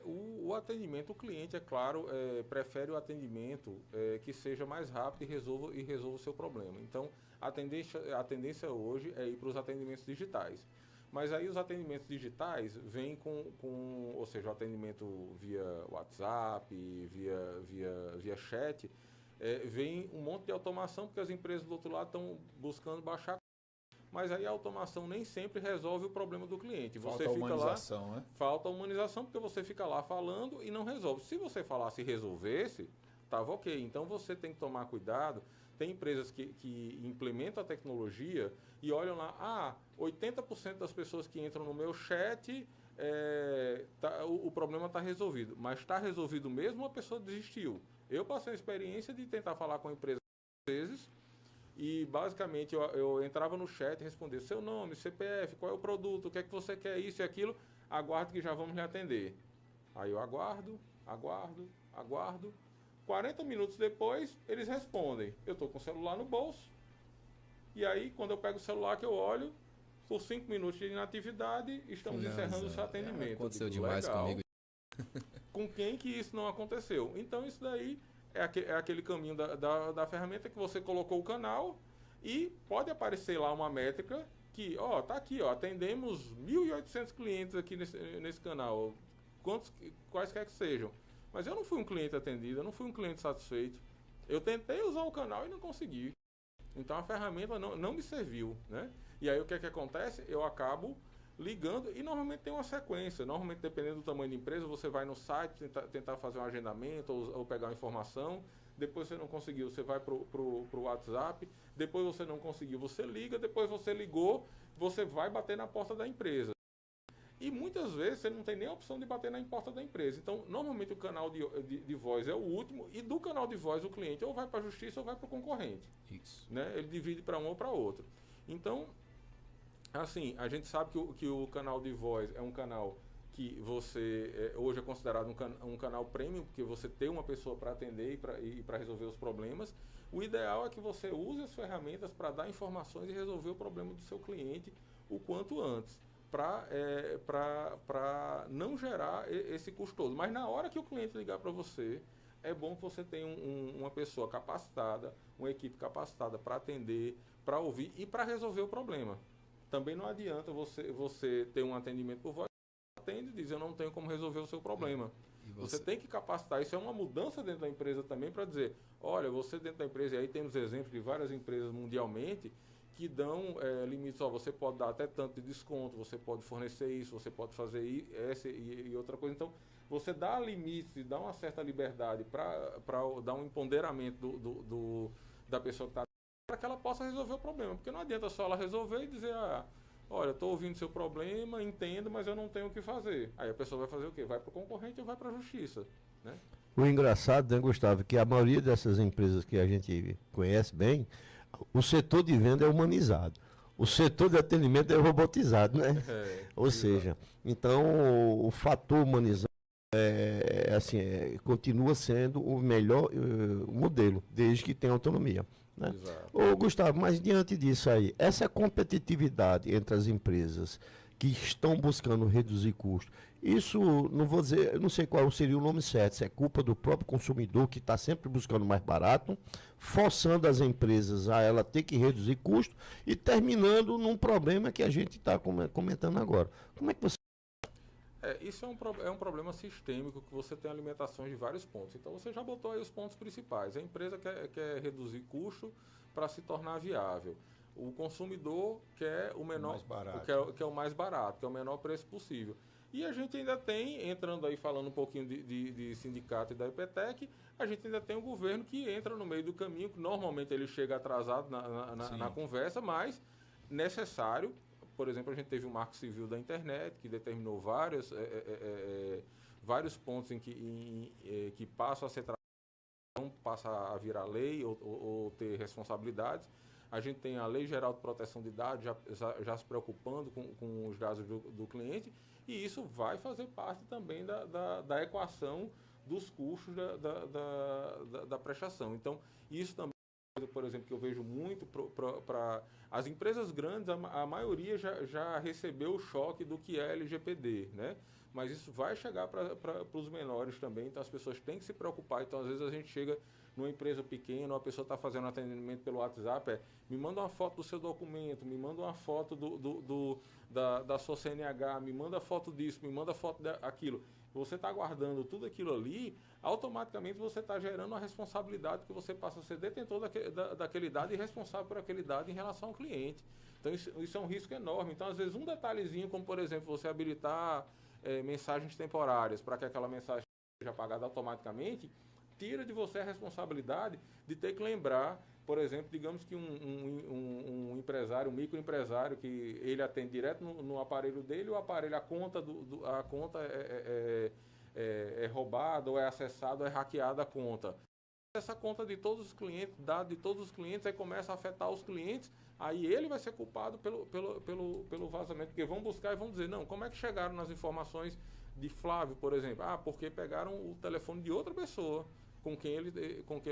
O atendimento, o cliente, é claro, prefere o atendimento que seja mais rápido e resolva o seu problema. Então, a tendência hoje é ir para os atendimentos digitais. Mas aí os atendimentos digitais vêm ou seja, o atendimento via WhatsApp, via chat, vem um monte de automação, porque as empresas do outro lado estão buscando baixar. Mas aí a automação nem sempre resolve o problema do cliente. Você falta fica humanização, né? Falta humanização, porque você fica lá falando e não resolve. Se você falasse e resolvesse, estava ok. Então você tem que tomar cuidado. Tem empresas que implementam a tecnologia e olham lá, 80% das pessoas que entram no meu chat, o problema está resolvido. Mas está resolvido mesmo ou a pessoa desistiu? Eu passei a experiência de tentar falar com a empresa às vezes, e basicamente eu entrava no chat e respondia seu nome, CPF, qual é o produto, o que é que você quer, isso e aquilo, aguarde que já vamos lhe atender. Aí eu aguardo. 40 minutos depois, eles respondem. Eu estou com o celular no bolso. E aí, quando eu pego o celular que eu olho, por 5 minutos de inatividade, estamos encerrando o seu atendimento. Aconteceu demais comigo. Com quem que isso não aconteceu? Então, isso daí é aquele caminho da ferramenta que você colocou o canal e pode aparecer lá uma métrica que, tá aqui, atendemos 1.800 clientes aqui nesse canal, quaisquer que sejam. Mas eu não fui um cliente atendido, eu não fui um cliente satisfeito. Eu tentei usar o canal e não consegui. Então a ferramenta não me serviu, né? E aí o que é que acontece? Eu acabo ligando e normalmente tem uma sequência. Normalmente, dependendo do tamanho da empresa, você vai no site tentar fazer um agendamento ou pegar uma informação. Depois você não conseguiu, você vai pro WhatsApp. Depois você não conseguiu, você liga. Depois você ligou, você vai bater na porta da empresa. E muitas vezes você não tem nem a opção de bater na porta da empresa. Então, normalmente o canal de voz é o último, e do canal de voz o cliente ou vai para a justiça ou vai para o concorrente. Isso. Né? Ele divide para um ou para outro. Então, assim, a gente sabe que o canal de voz é um canal que você hoje é considerado um canal premium, porque você tem uma pessoa para atender e para resolver os problemas. O ideal é que você use as ferramentas para dar informações e resolver o problema do seu cliente o quanto antes. para não gerar esse custo todo. Mas na hora que o cliente ligar para você, é bom que você tenha uma pessoa capacitada, uma equipe capacitada para atender, para ouvir e para resolver o problema. Também não adianta você ter um atendimento por voz, atende e diz, eu não tenho como resolver o seu problema. Você tem que capacitar. Isso é uma mudança dentro da empresa também para dizer, olha, você dentro da empresa, e aí temos exemplos de várias empresas mundialmente que dão limites, você pode dar até tanto de desconto, você pode fornecer isso, você pode fazer essa e outra coisa. Então, você dá limites e dá uma certa liberdade para dar um empoderamento da pessoa que está para que ela possa resolver o problema. Porque não adianta só ela resolver e dizer, olha, estou ouvindo seu problema, entendo, mas eu não tenho o que fazer. Aí a pessoa vai fazer o quê? Vai para o concorrente ou vai para a justiça, né? O engraçado, né, Gustavo, que a maioria dessas empresas que a gente conhece bem, o setor de venda é humanizado. O setor de atendimento é robotizado, né? Ou seja, então o fator humanizado continua sendo o melhor modelo, desde que tenha autonomia. Né? Ô, Gustavo, mas diante disso aí, essa competitividade entre as empresas que estão buscando reduzir custos, isso, não vou dizer, eu não sei qual seria o nome certo, se é culpa do próprio consumidor que está sempre buscando mais barato, forçando as empresas a ela ter que reduzir custo e terminando num problema que a gente está comentando agora. Como é que você... Isso é um problema sistêmico que você tem alimentações de vários pontos. Então você já botou aí os pontos principais. A empresa quer reduzir custo para se tornar viável. O consumidor quer o menor, quer o mais barato, quer o menor preço possível. E a gente ainda tem, entrando aí falando um pouquinho de sindicato e da EPTEC, a gente ainda tem um governo que entra no meio do caminho, que normalmente ele chega atrasado na conversa, mas necessário. Por exemplo, a gente teve o Marco Civil da Internet, que determinou vários pontos em que passam a ser tratados, não passa a virar lei ou ter responsabilidades. A gente tem a Lei Geral de Proteção de Dados já se preocupando com os dados do cliente, e isso vai fazer parte também da equação dos custos da prestação. Então, isso também, por exemplo, que eu vejo muito para as empresas grandes, a maioria já recebeu o choque do que é LGPD, né? Mas isso vai chegar para os menores também, então as pessoas têm que se preocupar. Então, às vezes, a gente chega numa empresa pequena, uma pessoa está fazendo atendimento pelo WhatsApp, me manda uma foto do seu documento, me manda uma foto da sua CNH, me manda foto disso, me manda foto daquilo. Você está guardando tudo aquilo ali, automaticamente você está gerando uma responsabilidade, que você passa a ser detentor daquele dado e responsável por aquele dado em relação ao cliente. Então, isso é um risco enorme. Então, às vezes, um detalhezinho, como, por exemplo, você habilitar mensagens temporárias para que aquela mensagem seja apagada automaticamente, tira de você a responsabilidade de ter que lembrar, por exemplo, digamos que um empresário, um microempresário, que ele atende direto no aparelho dele, o aparelho, a conta é roubada, ou é acessada, ou é hackeada a conta. Essa conta de todos os clientes, dado de todos os clientes, aí começa a afetar os clientes, aí ele vai ser culpado pelo vazamento, porque vão buscar e vão dizer, não, como é que chegaram nas informações de Flávio, por exemplo? Porque pegaram o telefone de outra pessoa com quem ele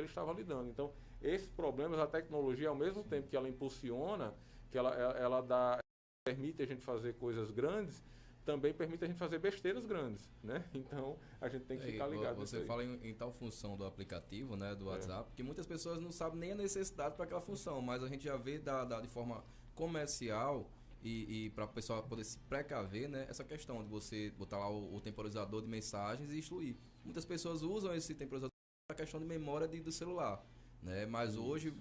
estava lidando. Então, esses problemas, a tecnologia, ao mesmo tempo que ela impulsiona, que ela permite a gente fazer coisas grandes, também permite a gente fazer besteiras grandes, né? Então, a gente tem que ficar ligado. Você fala em tal função do aplicativo, né, do WhatsApp, que muitas pessoas não sabem nem a necessidade para aquela função, mas a gente já vê de forma comercial e para o pessoal poder se precaver, né, essa questão de você botar lá o temporizador de mensagens e excluir. Muitas pessoas usam esse temporizador para a questão de memória do celular, né? Mas hoje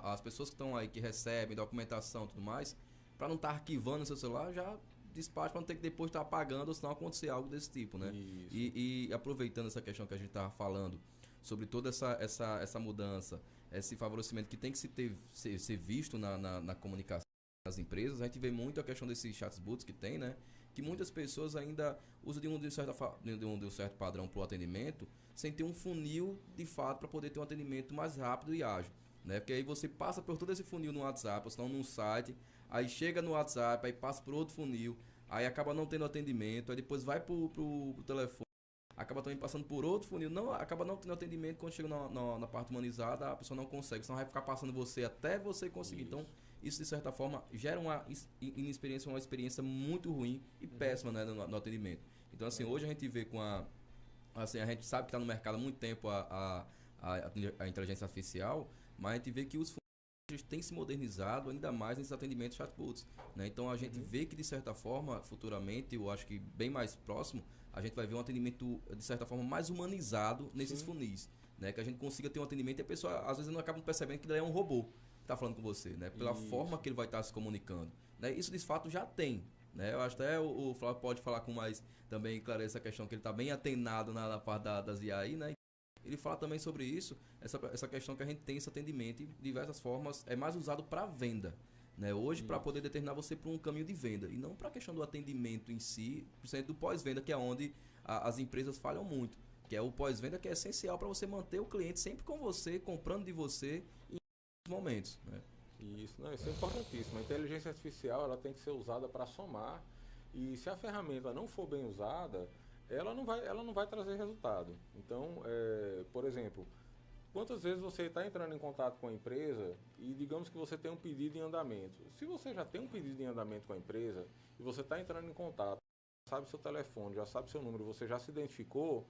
as pessoas que estão aí, que recebem documentação e tudo mais, para não estar arquivando o seu celular, já despacho para não ter que depois estar apagando, ou senão acontecer algo desse tipo, né? E aproveitando essa questão que a gente estava falando sobre toda essa mudança, esse favorecimento que tem que ser visto na comunicação das empresas, a gente vê muito a questão desses chatbots que tem, né? Que muitas pessoas ainda usam de um certo padrão para o atendimento, sem ter um funil de fato para poder ter um atendimento mais rápido e ágil, né? Porque aí você passa por todo esse funil no WhatsApp, ou senão num site, aí chega no WhatsApp, aí passa por outro funil, aí acaba não tendo atendimento, aí depois vai pro telefone, acaba também passando por outro funil, acaba não tendo atendimento. Quando chega na parte humanizada, a pessoa não consegue, senão vai ficar passando você até você conseguir. Isso. Então, isso de certa forma gera uma inexperiência, uma experiência muito ruim e péssima, né, no atendimento. Então assim, hoje a gente vê assim, a gente sabe que está no mercado há muito tempo a inteligência artificial, mas a gente vê que os funcionários têm se modernizado ainda mais nesses atendimentos chatbots, né? Então a gente vê que de certa forma, futuramente, eu acho que bem mais próximo, a gente vai ver um atendimento de certa forma mais humanizado nesses funis, né? Que a gente consiga ter um atendimento e a pessoa às vezes não acaba percebendo que ele é um robô que está falando com você, né? Pela forma que ele vai estar se comunicando, né? Isso de fato já tem, né? Eu acho que até o Flávio pode falar com mais também clareza essa questão, que ele está bem atenado na parte das IA aí, né? Ele fala também sobre isso, essa questão que a gente tem esse atendimento e de diversas formas é mais usado para venda, né? Hoje, para poder determinar você para um caminho de venda e não para a questão do atendimento em si, principalmente do pós-venda, que é onde as empresas falham muito, que é o pós-venda, que é essencial para você manter o cliente sempre com você, comprando de você em momentos, né? Isso é importantíssimo. A inteligência artificial ela tem que ser usada para somar, e se a ferramenta não for bem usada, ela não vai trazer resultado. Então, por exemplo, quantas vezes você está entrando em contato com a empresa e digamos que você tem um pedido em andamento. Se você já tem um pedido em andamento com a empresa e você está entrando em contato, já sabe seu telefone, já sabe seu número, você já se identificou,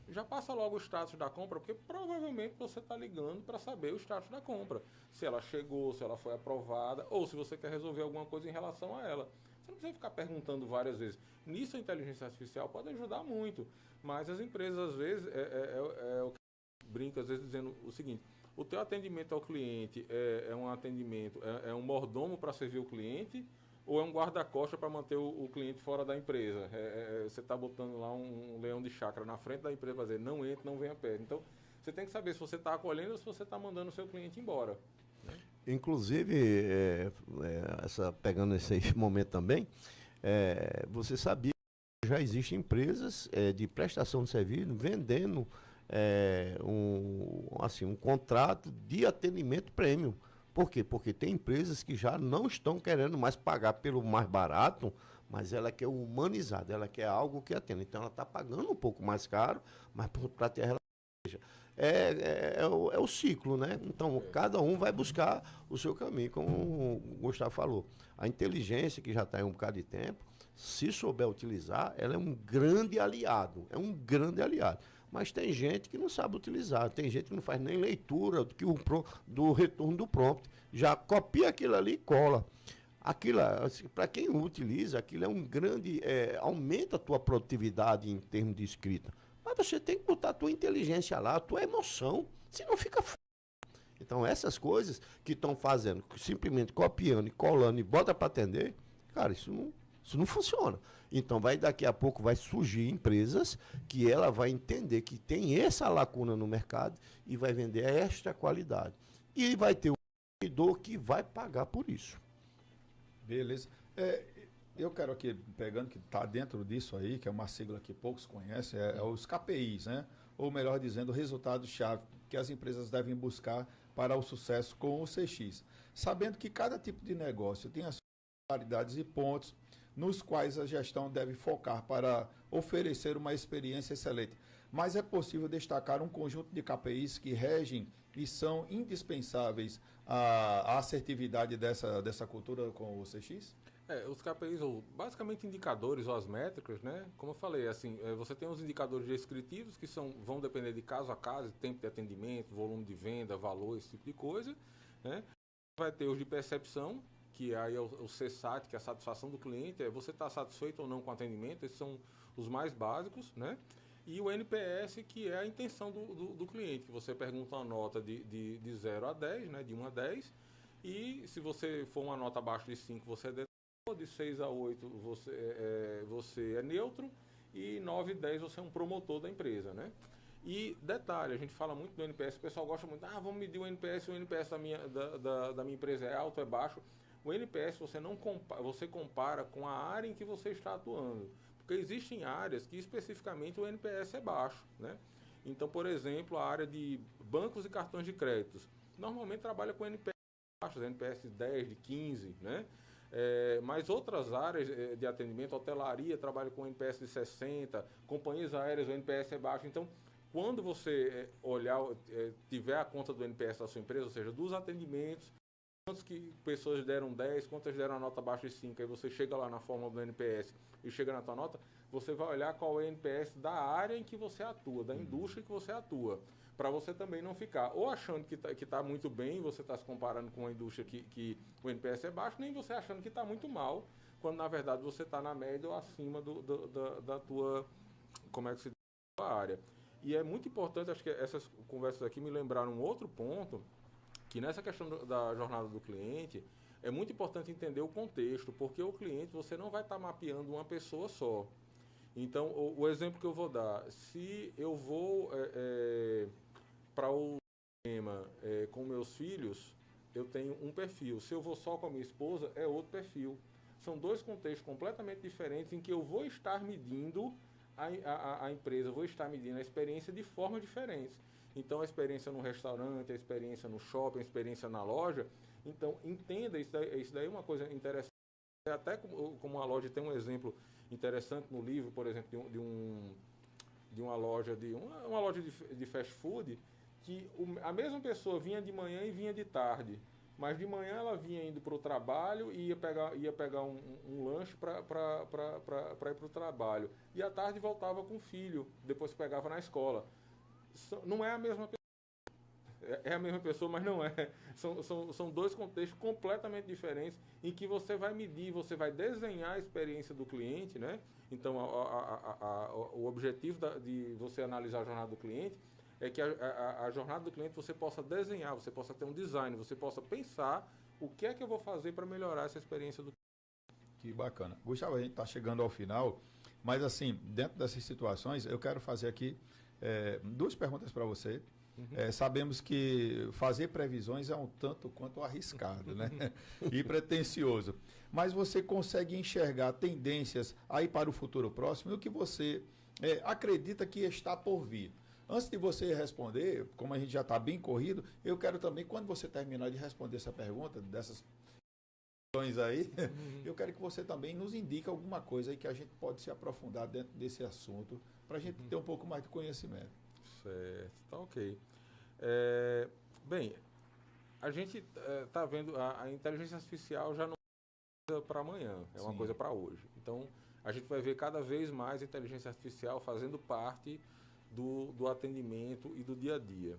já passa logo o status da compra, porque provavelmente você está ligando para saber o status da compra. Se ela chegou, se ela foi aprovada, ou se você quer resolver alguma coisa em relação a ela. Você não precisa ficar perguntando várias vezes. Nisso a inteligência artificial pode ajudar muito, mas as empresas às vezes, é o que brinca às vezes dizendo o seguinte: o teu atendimento ao cliente é um atendimento, é um mordomo para servir o cliente, ou é um guarda-costas para manter o cliente fora da empresa? Você está botando lá um leão de chácara na frente da empresa para dizer não entre, não venha perto. Então, você tem que saber se você está acolhendo ou se você está mandando o seu cliente embora. Inclusive, pegando esse momento também, você sabia que já existem empresas de prestação de serviço vendendo um contrato de atendimento premium. Por quê? Porque tem empresas que já não estão querendo mais pagar pelo mais barato, mas ela quer o humanizado, ela quer algo que atenda. Então, ela está pagando um pouco mais caro, mas para ter a relação. É o ciclo, né? Então, cada um vai buscar o seu caminho, como o Gustavo falou. A inteligência, que já está em um bocado de tempo, se souber utilizar, ela é um grande aliado. Mas tem gente que não sabe utilizar, tem gente que não faz nem leitura do retorno do prompt. Já copia aquilo ali e cola. Aquilo, para quem utiliza, aquilo é um grande... aumenta a tua produtividade em termos de escrita. Mas você tem que botar a tua inteligência lá, a tua emoção, senão fica f... Então, essas coisas que estão fazendo, simplesmente copiando e colando e bota para atender, cara, isso não funciona. Então, daqui a pouco vai surgir empresas que ela vai entender que tem essa lacuna no mercado e vai vender esta qualidade. E vai ter um consumidor que vai pagar por isso. Beleza. Eu quero aqui, pegando que está dentro disso aí, que é uma sigla que poucos conhecem, os KPIs, né? Ou melhor dizendo, resultados-chave que as empresas devem buscar para o sucesso com o CX. Sabendo que cada tipo de negócio tem as suas qualidades e pontos nos quais a gestão deve focar para oferecer uma experiência excelente. Mas é possível destacar um conjunto de KPIs que regem e são indispensáveis à assertividade dessa cultura com o CX? Os KPIs, ou basicamente indicadores ou as métricas, né? Como eu falei, assim, você tem os indicadores descritivos que vão depender de caso a caso, tempo de atendimento, volume de venda, valor, esse tipo de coisa, né? Vai ter os de percepção, que aí é o CSAT, que é a satisfação do cliente, você está satisfeito ou não com o atendimento, esses são os mais básicos, né? E o NPS, que é a intenção do cliente, que você pergunta uma nota de 0 a 10, né? De 1 a 10, e se você for uma nota abaixo de 5, você é de 6 a 8 você é neutro, e 9 e 10 você é um promotor da empresa, né? E detalhe, a gente fala muito do NPS, o pessoal gosta muito, vamos medir o NPS da minha empresa é alto, é baixo. O NPS você compara com a área em que você está atuando, porque existem áreas que especificamente o NPS é baixo, né? Então, por exemplo, a área de bancos e cartões de créditos, normalmente trabalha com NPS baixos, NPS de 10, de 15, né? Mas outras áreas de atendimento, hotelaria, trabalha com NPS de 60, companhias aéreas, o NPS é baixo. Então, quando você tiver a conta do NPS da sua empresa, ou seja, dos atendimentos, quantas que pessoas deram 10, quantas deram a nota abaixo de 5, aí você chega lá na fórmula do NPS e chega na tua nota, você vai olhar qual é o NPS da área em que você atua, da indústria em que você atua, para você também não ficar ou achando que tá muito bem, você está se comparando com uma indústria que o NPS é baixo, nem você achando que está muito mal, quando na verdade você está na média ou acima da tua, como é que se diz, da tua área. E é muito importante, acho que essas conversas aqui me lembraram um outro ponto, que nessa questão da jornada do cliente, é muito importante entender o contexto, porque o cliente, você não vai estar mapeando uma pessoa só. Então, o exemplo que eu vou dar, se eu vou para o cinema com meus filhos, eu tenho um perfil. Se eu vou só com a minha esposa, é outro perfil. São dois contextos completamente diferentes em que eu vou estar medindo a empresa, vou estar medindo a experiência de formas diferentes. Então, a experiência no restaurante, a experiência no shopping, a experiência na loja. Então, entenda, isso daí é uma coisa interessante. Até como a loja tem um exemplo interessante no livro, por exemplo, de uma loja de fast food, que a mesma pessoa vinha de manhã e vinha de tarde. Mas de manhã ela vinha indo para o trabalho e ia pegar um lanche para ir para o trabalho. E à tarde voltava com o filho, depois pegava na escola. Não é a mesma pessoa. É a mesma pessoa, mas não é. São dois contextos completamente diferentes em que você vai medir, você vai desenhar a experiência do cliente, né? Então, o objetivo de você analisar a jornada do cliente é que a jornada do cliente você possa desenhar, você possa ter um design, você possa pensar o que é que eu vou fazer para melhorar essa experiência do cliente. Que bacana. Gustavo, a gente está chegando ao final, mas assim, dentro dessas situações, eu quero fazer aqui duas perguntas para você. Sabemos que fazer previsões é um tanto quanto arriscado, né? E pretensioso. Mas você consegue enxergar tendências aí para o futuro próximo e o que você acredita que está por vir. Antes de você responder, como a gente já está bem corrido, eu quero também, quando você terminar de responder essa pergunta, dessas questões aí, eu quero que você também nos indique alguma coisa aí que a gente pode se aprofundar dentro desse assunto, para a gente ter um pouco mais de conhecimento. Certo, tá ok. Bem, a gente está vendo, a inteligência artificial já não é uma coisa para amanhã, é uma coisa para hoje. Então, a gente vai ver cada vez mais a inteligência artificial fazendo parte do atendimento e do dia a dia.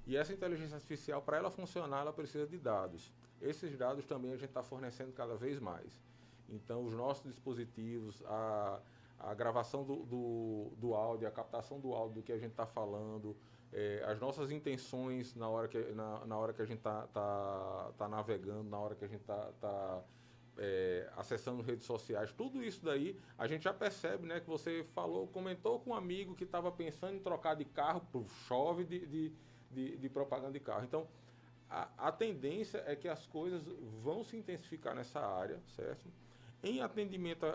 E essa inteligência artificial, para ela funcionar, ela precisa de dados. Esses dados também a gente está fornecendo cada vez mais. Então, os nossos dispositivos, a gravação do áudio, a captação do áudio do que a gente está falando, as nossas intenções na hora que a gente está navegando, na hora que a gente está acessando redes sociais, tudo isso daí a gente já percebe, né, que você comentou com um amigo que estava pensando em trocar de carro, chove de propaganda de carro. Então, a tendência é que as coisas vão se intensificar nessa área, certo? Em atendimento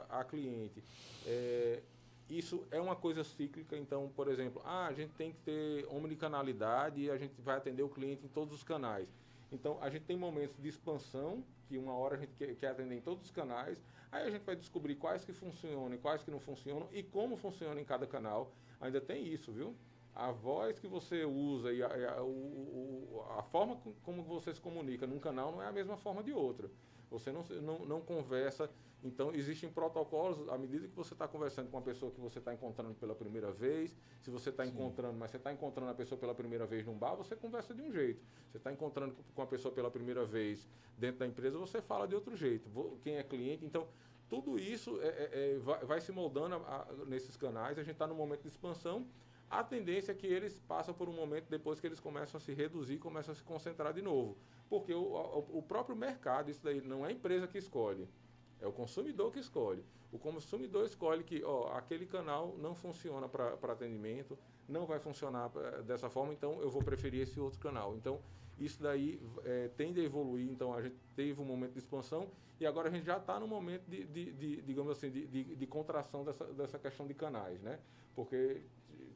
a cliente, isso é uma coisa cíclica. Então, por exemplo, a gente tem que ter omnicanalidade e a gente vai atender o cliente em todos os canais. Então, a gente tem momentos de expansão, que uma hora a gente quer atender em todos os canais, aí a gente vai descobrir quais que funcionam e quais que não funcionam e como funciona em cada canal. Ainda tem isso, viu? A voz que você usa e a forma como você se comunica num canal não é a mesma forma de outra. Você não conversa. Então, existem protocolos, à medida que você está conversando com uma pessoa que você está encontrando pela primeira vez, se você está encontrando, mas você está encontrando a pessoa pela primeira vez num bar, você conversa de um jeito. Você está encontrando com a pessoa pela primeira vez dentro da empresa, você fala de outro jeito. Quem é cliente, então, tudo isso vai se moldando nesses canais. A gente está num momento de expansão. A tendência é que eles passam por um momento depois que eles começam a se reduzir, começam a se concentrar de novo. Porque o próprio mercado, isso daí não é a empresa que escolhe, é o consumidor que escolhe. O consumidor escolhe que aquele canal não funciona para atendimento, não vai funcionar dessa forma, então eu vou preferir esse outro canal. Então, isso daí tende a evoluir. Então, a gente teve um momento de expansão e agora a gente já está no momento digamos assim, de contração dessa questão de canais, né? Porque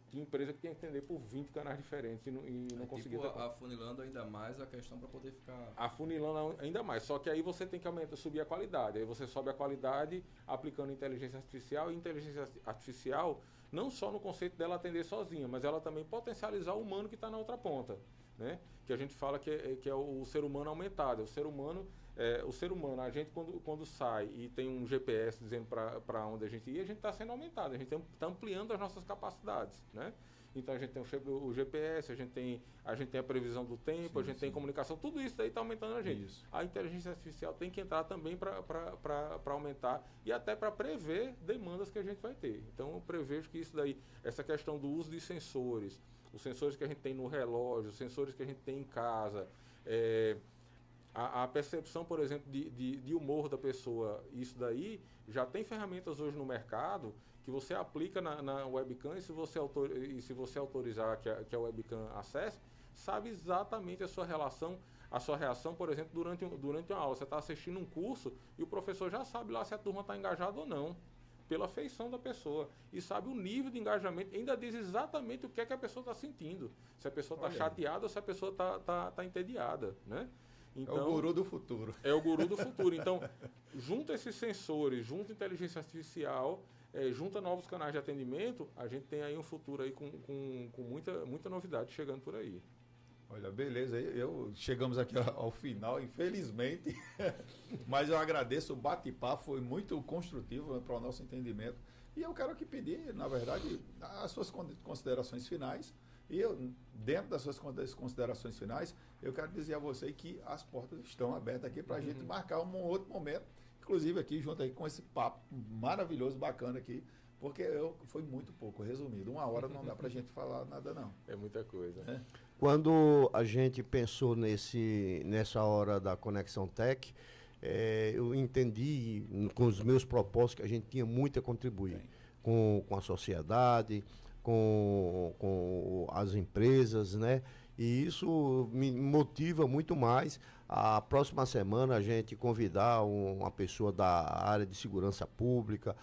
que empresa que tem que atender por 20 canais diferentes e não conseguir... Afunilando ainda mais a questão para poder ficar... Afunilando ainda mais, só que aí você tem que subir a qualidade. Aí você sobe a qualidade aplicando inteligência artificial, e inteligência artificial não só no conceito dela atender sozinha, mas ela também potencializar o humano que está na outra ponta, né? Que a gente fala que é o ser humano aumentado. O ser humano, a gente quando sai e tem um GPS dizendo para onde a gente ir, a gente está sendo aumentado, a gente está ampliando as nossas capacidades, né? Então a gente tem o GPS, a gente tem a previsão do tempo, a gente tem comunicação, tudo isso daí está aumentando a gente. Isso. A inteligência artificial tem que entrar também para aumentar e até para prever demandas que a gente vai ter. Então eu prevejo que isso daí, essa questão do uso de sensores, os sensores que a gente tem no relógio, os sensores que a gente tem em casa, a percepção, por exemplo, de humor da pessoa, isso daí já tem ferramentas hoje no mercado que você aplica na webcam e se você autorizar que a webcam acesse, sabe exatamente a sua reação, por exemplo, durante uma aula. Você está assistindo um curso e o professor já sabe lá se a turma está engajada ou não, pela feição da pessoa. E sabe o nível de engajamento, ainda diz exatamente o que é que a pessoa está sentindo. Se a pessoa está chateada ou se a pessoa está entediada, né? Então, é o guru do futuro. É o guru do futuro. Então, junto esses sensores, junto a inteligência artificial, junto a novos canais de atendimento, a gente tem aí um futuro aí com muita novidade chegando por aí. Olha, beleza, chegamos aqui ao final, infelizmente, mas eu agradeço, o bate-papo foi muito construtivo para o nosso entendimento. E eu quero aqui pedir, na verdade, as suas considerações finais. E dentro das suas considerações finais, eu quero dizer a você que as portas estão abertas aqui para a gente marcar um outro momento, inclusive aqui junto aí com esse papo maravilhoso, bacana aqui, porque foi muito pouco resumido. 1 hora não dá para a gente falar nada, não. É muita coisa. Quando a gente pensou nessa hora da Conexão Tech, eu entendi com os meus propósitos que a gente tinha muito a contribuir com a sociedade, com as empresas, né? E isso me motiva muito mais a próxima semana a gente convidar uma pessoa da área de segurança pública,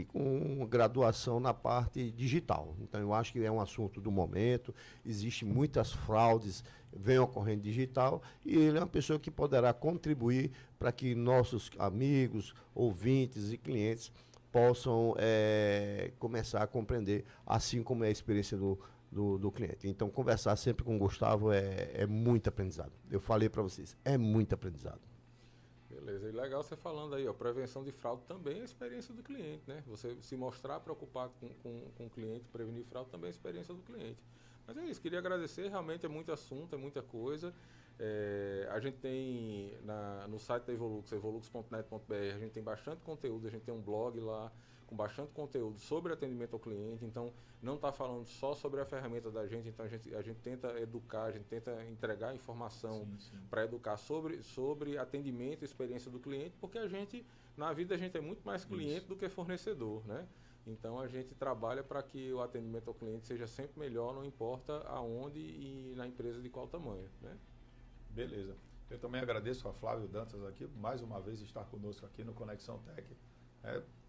com graduação na parte digital. Então eu acho que é um assunto do momento, existem muitas fraudes, vem ocorrendo digital, e ele é uma pessoa que poderá contribuir para que nossos amigos, ouvintes e clientes possam começar a compreender, assim como é a experiência do cliente. Então, conversar sempre com o Gustavo é muito aprendizado. Eu falei para vocês, é muito aprendizado. Beleza, e legal você falando aí, prevenção de fraude também é a experiência do cliente, né? Você se mostrar preocupado com o cliente, prevenir fraude também é a experiência do cliente. Mas é isso, queria agradecer, realmente é muito assunto, é muita coisa. A gente tem no site da Evolux, evolux.net.br, a gente tem bastante conteúdo, a gente tem um blog lá com bastante conteúdo sobre atendimento ao cliente, então não está falando só sobre a ferramenta da gente, então a gente tenta educar, a gente tenta entregar informação para educar sobre atendimento e experiência do cliente, porque na vida a gente é muito mais cliente do que fornecedor, né? Então a gente trabalha para que o atendimento ao cliente seja sempre melhor, não importa aonde e na empresa de qual tamanho, né? Beleza. Eu também agradeço a Flávio Dantas aqui, mais uma vez estar conosco aqui no Conexão Tech.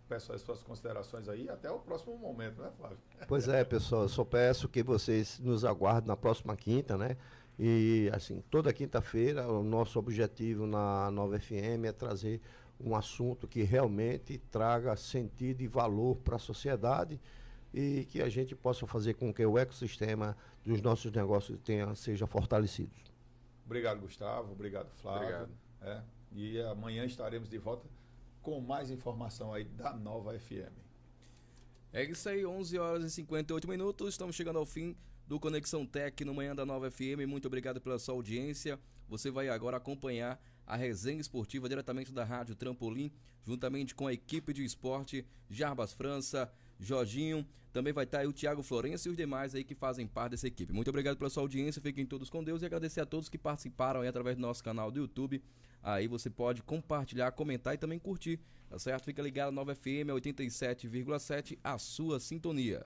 Peço as suas considerações aí e até o próximo momento, né, Flávio? Pois é, pessoal, eu só peço que vocês nos aguardem na próxima quinta, né? E, assim, toda quinta-feira, o nosso objetivo na Nova FM é trazer um assunto que realmente traga sentido e valor para a sociedade e que a gente possa fazer com que o ecossistema dos nossos negócios seja fortalecido. Obrigado, Gustavo. Obrigado, Flávio. Obrigado. E amanhã estaremos de volta com mais informação aí da Nova FM. É isso aí, 11 horas e 58 minutos. Estamos chegando ao fim do Conexão Tech no Manhã da Nova FM. Muito obrigado pela sua audiência. Você vai agora acompanhar a resenha esportiva diretamente da Rádio Trampolim, juntamente com a equipe de esporte Jarbas França, Jorginho. Também vai estar aí o Thiago Florencio e os demais aí que fazem parte dessa equipe. Muito obrigado pela sua audiência, fiquem todos com Deus e agradecer a todos que participaram aí através do nosso canal do YouTube. Aí você pode compartilhar, comentar e também curtir, tá certo? Fica ligado, Nova FM 87,7, a sua sintonia.